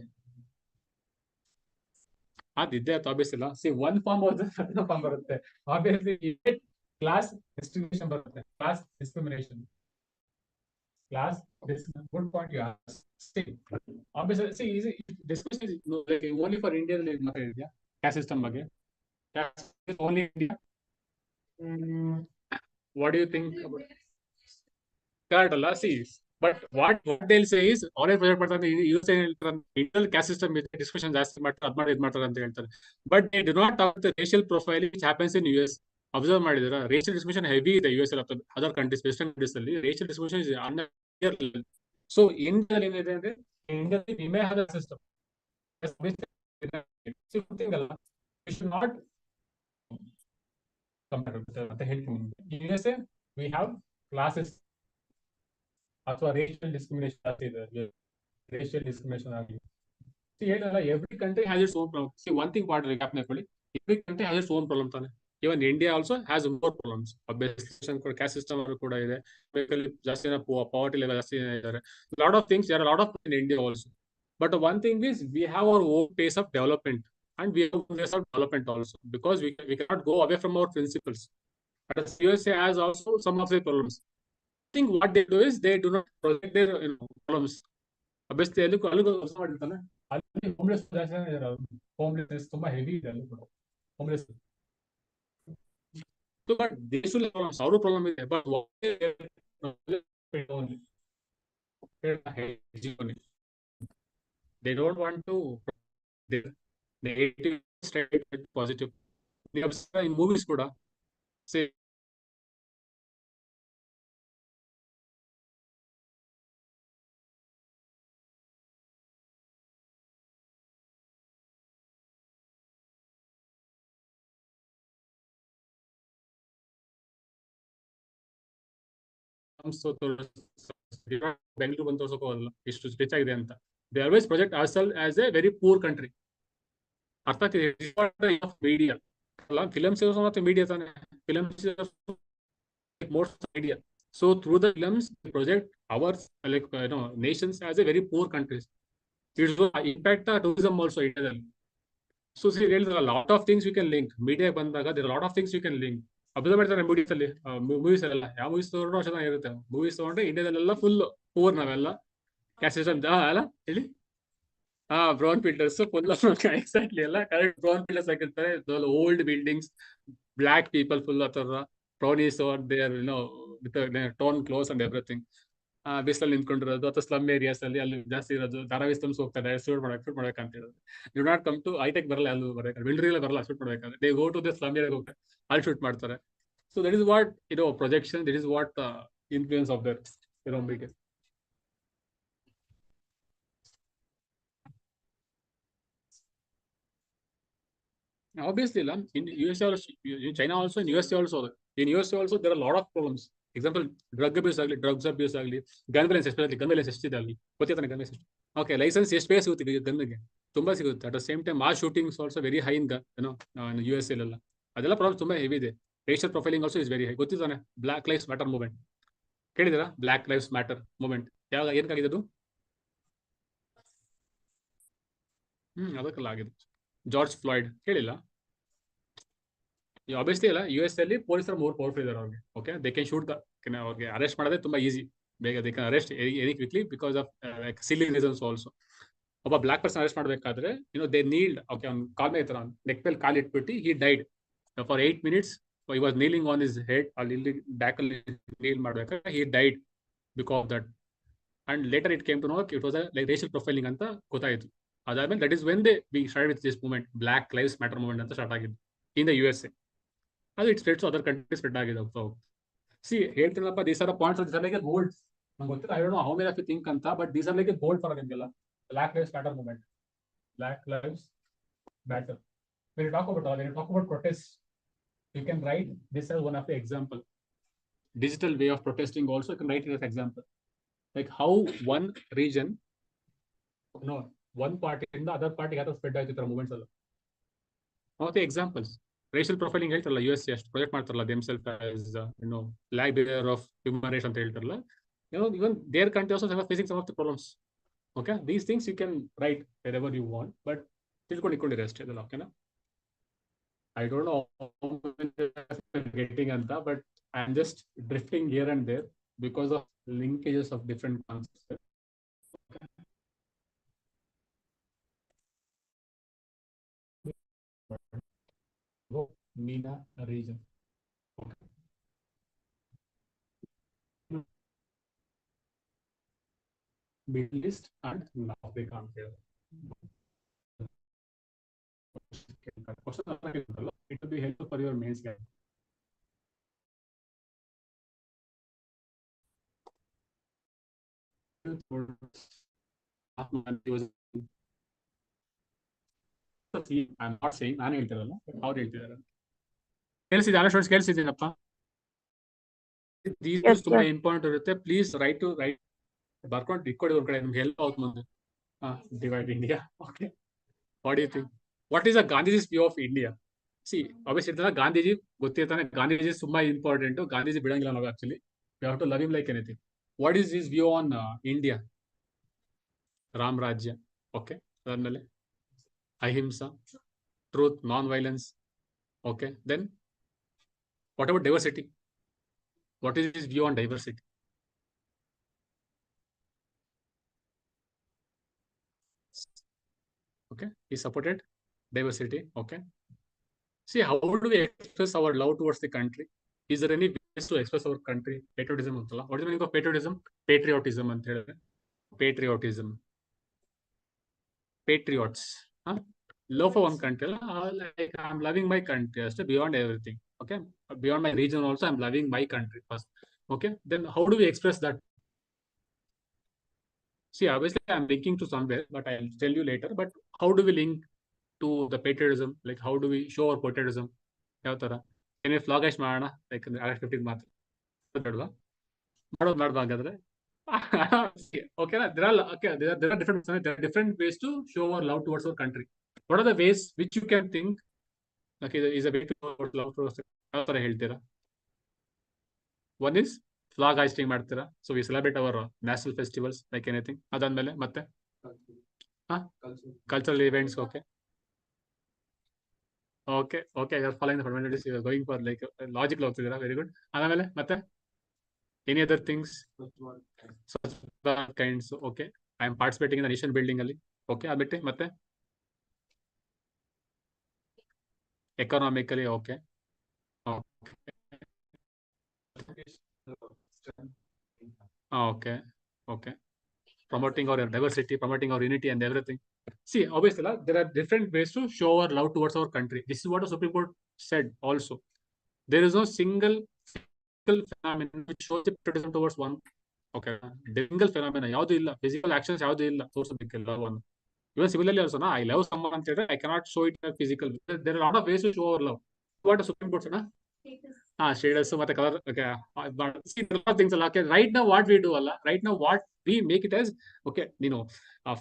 ಅದಿದೆ ಅಂತ obvious ಇಲ್ಲ. C one form form ಬರುತ್ತೆ. ಆಬ್ವಿಯಸ್ಲಿ ಕ್ಲಾಸ್ ಡಿಸ್ಟ್ರಿಬ್ಯೂಷನ್ ಬರುತ್ತೆ, class discrimination. Good point you asked. Obviously, see, discussion is only for India. Caste system ಬಗ್ಗೆ. Caste is only India. What do you think about it? Correct ಅಲ್ಲ. See, but what they'll say is always project ಮಾಡ್ತಾರೆ, internal caste system discussion ಜಾಸ್ತಿ ಮಾಡ್ತಾರೆ, ಇದು ಮಾಡ್ತಾರೆ ಅಂತ ಹೇಳ್ತಾರೆ. But they do not talk the racial profile which happens in US. Observe ಮಾಡಿದ್ರ racial discrimination heavy ಇದೆ US ಅಲ್ಲಿ, ಅದರ್ ಕಂಟ್ರೀಸ್, ವೆಸ್ಟರ್ನ್ ಕಂಟ್ರೀಸ್ ಅಲ್ಲಿ ರೇಷಿಯಲ್ ಡಿಸ್ಕ್ರಿಮಿನೇಷನ್ ಇಸ್ ಅನ್ಇಯರ್ ಲೆವೆಲ್. ಸೊ ಇಂಡಿಯಾದಲ್ಲಿ ಏನಿದೆ ಅಂದ್ರೆ, ಇಂಡಿಯಾದಲ್ಲಿ we may have a system not compare ಅಂತ ಹೇಳ್ತೀನಿ. USA we have classes ಅಥವಾ ರೇಷಿಯಲ್ ಡಿಸ್ಕ್ರಿಮಿನೇಷನ್ ಜಾಸ್ತಿ ಇದೆ. ರೇಷಿಯಲ್ ಡಿಸ್ಕ್ರಿಮಿನೇಷನ್ ಆಗಲಿ, ಏನಲ್ಲ, every country has its own problem. See one thing part recap ಮಾಡ್ಕೊಳ್ಳಿ, every country has its own problem ತಾನೆ. Even India also has more problems. Caste system ಕೂಡ ಇದೆ, ಜಾಸ್ತಿ ಪಾವರ್ಟಿ ಲೆವೆಲ್ ಜಾಸ್ತಿ ಇದ್ದಾರೆ, lot of things, lot of in India also. But one thing is we have our own pace of development and we have pace of development also, because we cannot go away from our principles. But USA has also some of the problems. I think what they do is they do not project their problems. Obviously, homelessness ತುಂಬಾ heavy ಇದೆ ಅಲ್ಲಿ ಕೂಡ. Homeless but ದೇಶದಲ್ಲಿ ಸಾವಿರ problem ಇದೆ. But they don't want to, negative positive. In movies ಕೂಡ say Bengaluru ಬಂದು ತೋರ್ಸೋಕೋಲ್ಲ ಇಷ್ಟು ರಿಚ್ ಆಗಿದೆ ಅಂತ. They always project ourselves as A very poor country. ಅರ್ಥ ಆಗ್ತಿದೆ ಮೀಡಿಯಾ ಅಲ್ಲ, ಫಿಲಮ್ಸ್ ಮತ್ತು ಮೀಡಿಯಾ ತಾನೆ. Films most media. So through the films, we project our nations as a very poor countries. It will impact the tourism also India. So see, there is a lot of things we can link. Media ಬಂದಾಗ there are a lot of things we can link. Observe ಮಾಡ್ತಾರೆ movies ಎಲ್ಲ ಯಾವ movies ತಗೊಂಡ್ರು ಚೆನ್ನಾಗಿರುತ್ತೆ. Movies ತಗೊಂಡ್ರೆ ಇಂಡಿಯಾದಲ್ಲೆಲ್ಲ full poor ನಾವೆಲ್ಲ caste system ಅಲ್ಲ ಹೇಳಿ. ಬ್ರೌನ್ ಫಿಲ್ಟರ್ಸ್ ಫುಲ್ ಎಕ್ಸಾಕ್ಟ್ಲಿ ಎಲ್ಲ ಕರೆಕ್ಟ್ ಬ್ರೌನ್ ಫಿಲ್ಟರ್ಸ್ ಹಾಕಿರ್ತಾರೆ. Old buildings, black people full ಆ ಥರ brownies or their with their torn clothes and everything. ಬಿಸಿಲಲ್ಲಿ ನಿಂತ್ಕೊಂಡಿರೋದು ಅಥವಾ ಸ್ಲಮ್ ಏರಿಯಾಸ್ ಅಲ್ಲಿ ಅಲ್ಲಿ ಜಾಸ್ತಿ ಇರೋದು. ಧಾರಾವಿ ಸ್ಲಮ್ಸ್ ಹೋಗ್ತಾರೆ ಶೂಟ್ ಮಾಡಕ್ ಅಂತ ಹೇಳೋದು. Do not come to high tech ಬರಲ್ಲ, ಅಲ್ಲಿ ಬರಬೇಕು ಮಿಲಿಟರಿ ಬರಲ್ಲ ಶೂಟ್ ಮಾಡ್ಬೇಕಾದ್ರೆ. They go to the slum ಏರಿಯಾಗೆ ಹೋಗ್ತಾರೆ, ಅಲ್ಲಿ ಶೂಟ್ ಮಾಡ್ತಾರೆ. So that is what projection, that is what influence of that media. Obviously, in USA also, in China also, in USA also. In USA also, there are a lot of problems. Example, drugs abuse ಆಗಲಿ, gun violence, especially gun violence ಎಷ್ಟಿದೆ ಅಲ್ಲಿ ಗೊತ್ತಿರ್ತಾನೆ. Gun violence okay, license ಎಷ್ಟು ಬೇಗ ಸಿಗುತ್ತೆ ಗನ್ಗೆ? ತುಂಬಾ ಸಿಗುತ್ತೆ. At the same time mass shootings also very high in US ಎಲ್ಲ. ಅದೆಲ್ಲ ಪ್ರಾಬ್ಲಮ್ ತುಂಬಾ ಹೆವಿ ಇದೆ. Racial profiling also is very high. ಗೊತ್ತಿದ್ದಾನೆ ಬ್ಲಾಕ್ ಲೈವ್ಸ್ ಮ್ಯಾಟರ್ ಮೂವ್ಮೆಂಟ್ ಕೇಳಿದಿರಾ? ಬ್ಲಾಕ್ ಲೈವ್ಸ್ ಮ್ಯಾಟರ್ ಮೂವ್ಮೆಂಟ್ ಯಾವಾಗ ಏನಕ್ಕಾಗಿದೆ ಅದು? ಅದಕ್ಕೆಲ್ಲ ಆಗಿದೆ. ಜಾರ್ಜ್ ಫ್ಲಾಯ್ಡ್ ಕೇಳಿಲ್ಲ? ಆಬ್ವಿಯಸ್ಲಿ ಅಲ್ಲ, US ಅಲ್ಲಿ ಪೊಲೀಸರು ಮೋರ್ ಪವರ್ಫುಲ್ ಇದ್ದಾರೆ ಅವ್ರಿಗೆ. ಓಕೆ, ದೇ ಕ್ಯಾನ್ ಶೂಟ್ ಅವ್ರಿಗೆ ಅರೆಸ್ಟ್ ಮಾಡೋದೇ ತುಂಬಾ ಈಸಿ, ಬೇಗ they can arrest very quickly because of silly reasons also. ಒಬ್ಬ ಬ್ಲಾಕ್ ಪರ್ಸನ್ ಅರೆಸ್ಟ್ ಮಾಡಬೇಕಾದ್ರೆ ದೇ ನೀಲ್ಡ್. ಓಕೆ, ಅವ್ನು ಕಾಲ್ ಮೇಲೆ ಇರ್ತಾನೆ, ನೆಕ್ ಮೇಲೆ ಕಾಲ್ ಇಟ್ಬಿಟ್ಟು he died for 8 minutes. He was kneeling on his head, ಅಲ್ಲಿ ಬ್ಯಾಕ್ ಅಲ್ಲಿ ನೀಲ್ ಮಾಡ್ಬೇಕಾದ್ರೆ he died because of that. And later it came to know it was a racial profiling ಅಂತ ಗೊತ್ತಾಯಿತು. ಅದಾದ್ಮೇಲೆ that is when we started with this movement, Black Lives Matter movement ಅಂತ start ಆಗಿದ್ದು in the USA. ಅದು it spreads other countries spread ಆಗಿದೆ. See ಹೇಳ್ತೀನಪ್ಪ, these are points, these are like bold. ನಂಗೆ ಗೊತ್ತಿಲ್ಲ, I don't know how many of you think ಅಂತ, but these are like bold for ನಿಮಗೆಲ್ಲ. Black Lives Matter movement, Black Lives Matter. When you talk about protest, you can write this as one of the example. Digital way of protesting also, you can write it as example. Like how one region, one party in the other party has spread ಆಯ್ತು ಈ ಥರ movements ಎಲ್ಲ. ಮತ್ತೆ examples, racial profiling ಹೇಳ್ತಾರಲ್ಲ US ಎಷ್ಟು project ಮಾಡ್ತಾರಲ್ಲ themselves as flag bearer of human rights ಅಂತ ಹೇಳ್ತಾರಲ್ಲ. Even their country also are facing some of the problems. Okay, these things you can write wherever you want, but ತಿಳ್ಕೊಂಡಿರಿ ಅಷ್ಟೇ ಇದೆಲ್ಲ. ಓಕೆನಾ? I don't know how getting ಅಂತ, but I'm just drifting here and there because of linkages of different concepts. MENA region. Okay. Middle East and Africa ಅಂತ ಹೇಳಿ. It will be helpful for your mains guide. I'm not saying ನಾನು ಹೇಳ್ತಿರಲ್ಲ, ಅವ್ರು ಹೇಳ್ತಿದಾರೆ. ಕೇಳಿಸಿದೆ ಅಲ್ಲ students? ಕೇಳಿಸಿದ್ದೀನಪ್ಪ? These ತುಂಬಾ important ಇರುತ್ತೆ. ಪ್ಲೀಸ್ ರೈಟ್ ಬರ್ಕೊಂಡು ಇಟ್ಕೊಡಿ ಒಂದ್ ಕಡೆ, ನಿಮ್ಗೆ ಹೆಲ್ಪ್ ಆಗುತ್ತೆ ಮುಂದೆ. Divide India. Okay, what you think? What is the Gandhiji's view of India? See obviously Gandhiji ಗೊತ್ತಿರ್ತಾನೆ, ಗಾಂಧೀಜಿ ತುಂಬಾ ಇಂಪಾರ್ಟೆಂಟ್. ಗಾಂಧೀಜಿ ಬಿಡಂಗಿಲ್ಲ ನಾವು actually. We have to love him like anything. What is his view on India? Ram Rajya. Okay, ಅದಾದ್ಮೇಲೆ ahimsa, truth, non violence. Okay, then what about diversity? What is his view on diversity? Okay, he supported diversity. Okay, see, how do we express our love towards the country? Is there any ways to express our country? Patriotism ಅಂತಲ್ಲ. What is the meaning of patriotism? Patriotism ಅಂತ ಹೇಳಿದ್ರೆ patriotism, patriots, love for one country. Like I'm loving my country ಅಷ್ಟೇ, beyond everything. Okay, beyond my region also I'm loving my country first. Okay, then how do we express that? See, obviously I'm linking to somewhere, but I'll tell you later. But how do we link to the patriotism? Like how do we show our patriotism? ಯಾವ ತರ? Can we flog ಮಾಡೋಣ? Like August 15th ಮಾತ್ರ? ಮಾಡೋದು ಮಾಡ್ಬಾ ಹಾಗಾದ್ರೆ. Okay, there are different ways to show our love towards our country. What are the ways which you can think okay is a way to show our love towards ಯಾವ ತರ ಹೇಳ್ತೀರಾ? One is flag hoisting ಮಾಡ್ತೀರಾ, so we celebrate our national festivals like anything. ಅದಾದ್ಮೇಲೆ ಮತ್ತೆ cultural events. Okay, you're following the fundamentals, you're going for like logical ಹೋಗ್ತಿದ್ದೀರಾ, very good. ಆಮೇಲೆ ಮತ್ತೆ any other things? Such kinds. Okay, I am participating in the nation building ಅಲ್ಲಿ. Okay, ಅದ್ಬಿಟ್ಟು ಮತ್ತೆ economically. Okay. Okay. Promoting our diversity, promoting our unity and everything. See, obviously, there are different ways to show our love towards our country. This is what the Supreme Court said also. There is no single phenomenon which shows the patriotism towards one. Okay, single phenomenon ಯಾವುದು ಇಲ್ಲ, physical actions ಯಾವುದು ಇಲ್ಲ ತೋರಿಸೋದಕ್ಕೆ love ಅನ್ನು. Even similarly also, I love someone ಅಂತ ಹೇಳಿದ್ರೆ I cannot show it in a physical. There are a lot of ways to show our love. What the Supreme Court said, shaders ಮತ್ತೆ colour. Okay, see, there are a lot of things ಅಲ್ಲ. Okay, right now what we do ಅಲ್ಲ, right now what we make it as, okay,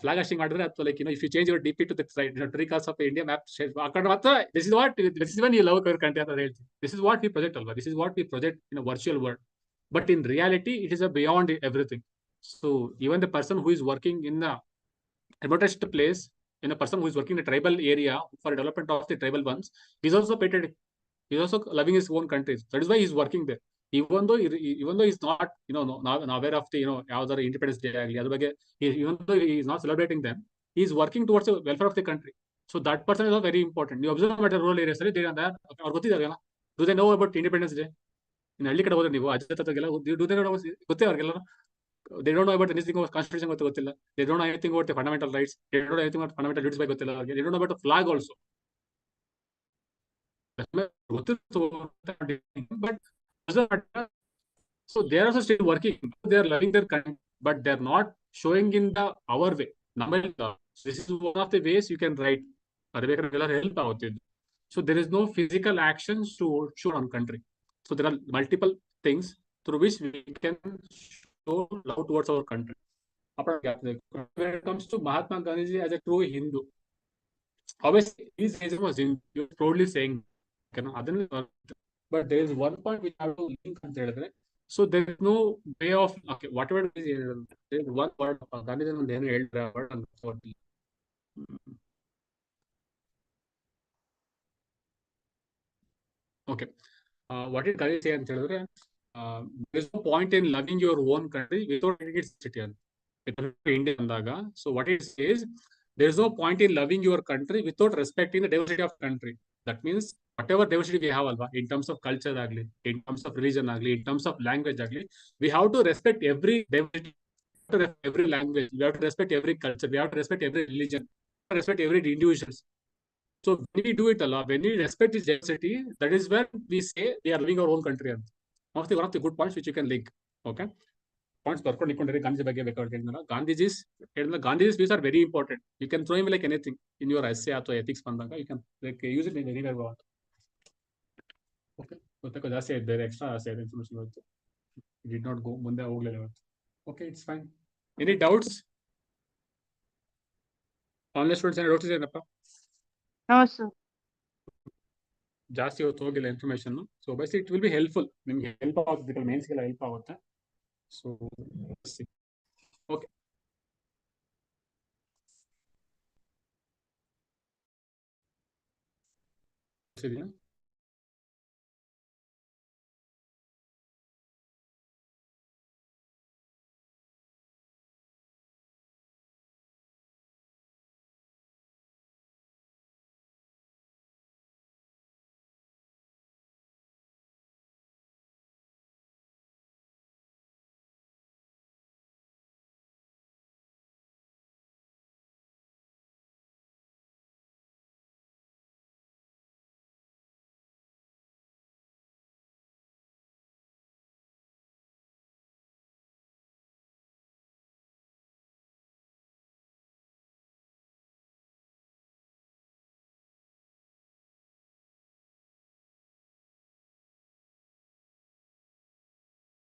flag hashing ಮಾಡಿದ್ರೆ ಅಥವಾ like if you change your DP to the side, three colors of India map, ಹಾಕೊಂಡ್ರೆ ಮಾತ್ರ this is when you love your country ಅಂತ ಹೇಳ್ತೀವಿ. This is what we project ಅಲ್ವಾ, this is what we project in a virtual world, but in reality it is a beyond everything. So even the person who is working in the remotest place, in a person who is working in a tribal area for development of the tribal ones, he's also patriotic. He's also loving his own country. That is why he's working there. Even though he's not, not aware of the, ಯಾವ್ದಾರ Independence Day ಆಗಲಿ ಅದ್ರ ಬಗ್ಗೆ, even though he is not celebrating them, he is working towards the welfare of the country. So that person is also very important. ನೀವು observe ಮಾಡಿದ rural areas ಅಲ್ಲಿ ಅವ್ರು ಗೊತ್ತಿದ್ದಾರಲ್ಲ, do they know about Independence Day? ಇನ್ನು ಹಳ್ಳಿ ಕಡೆ ಹೋದ್ರೆ ನೀವು ಅಜ್ಜತೆಲ್ಲ do they know ಗೊತ್ತೇ ಅವ್ರಿಗೆಲ್ಲ? They don't know about anything about constitution ಗೊತ್ತಿಲ್ಲ. They don't know anything about the fundamental rights. They don't know anything about fundamental duties by ಗೊತ್ತಿಲ್ಲ ಅವ್ರಿಗೆ. They don't know about the flag also. But so they are also still working. They are loving their country, but they are not showing in our way. This is one of the ways you can write. Help out. So there is no physical actions to show on country. So there are multiple things through which we can show love towards our country. When it comes to Mahatma Gandhi as a true Hindu, obviously his religion was Hindu. You're proudly saying, but there is one point which I have to link ಅಂತ ಹೇಳಿದ್ರೆ, so there is no way of, okay, whatever it is, there is one word Gandhi ಒಂದು ಏನು ಹೇಳಿದ್ರೆ word ಅಂತ. Okay, what did Gandhi say ಅಂತ ಹೇಳಿದ್ರೆ, there is no point in loving your own country without getting its city ಅಂತ. India ಅಂದಾಗ, so what it says, there is no point in loving your country without respecting the diversity of country. That means whatever diversity we have alva, in terms of culture agli, in terms of religion agli, in terms of language agli, we have to respect every diversity, every language, we have to respect every culture, we have to respect every religion, we have to respect every individual. So when we do it a lot, when we respect this diversity, that is when we say we are loving our own country. One of the good points which you can link. Okay, points ಬರ್ಕೊಂಡು ಇಟ್ಕೊಂಡಿರಿ. ಗಾಂಧಿ ಬಗ್ಗೆ ಬೇಕಾದ್ರೆ ಹೇಳಿದ್ನಲ್ಲ, Gandhi's views are very important. You can throw him like anything in your essay ಅಥವಾ ethics ಬಂದಾಗ, you can like use it in anywhere you want. Okay, ಗೊತ್ತಾಗ ಜಾಸ್ತಿ ಆಯ್ತು, ಬೇರೆ ಎಕ್ಸ್ಟ್ರಾ ಜಾಸ್ತಿ ಆಯ್ತು ಇನ್ಫಾರ್ಮೇಶನ್ ಇವತ್ತು. ಡಿಡ್ ನಾಟ್ ಗೋ, ಮುಂದೆ ಹೋಗ್ಲಿಲ್ಲ ಇವತ್ತು. Okay, it's fine. Any doubts? Online students ಏನೋ ಡೌಟ್ಸ್ ಇದೆಯಪ್ಪ? No, sir. ಜಾಸ್ತಿ ಹೊತ್ತು ಹೋಗಿಲ್ಲ information. So bus it will be helpful, ನಿಮ್ಗೆ ಹೆಲ್ಪ್ ಆಗುತ್ತೆ, ಮೇನ್ಸ್ಗೆಲ್ಲ ಹೆಲ್ಪ್ ಆಗುತ್ತೆ. So okay,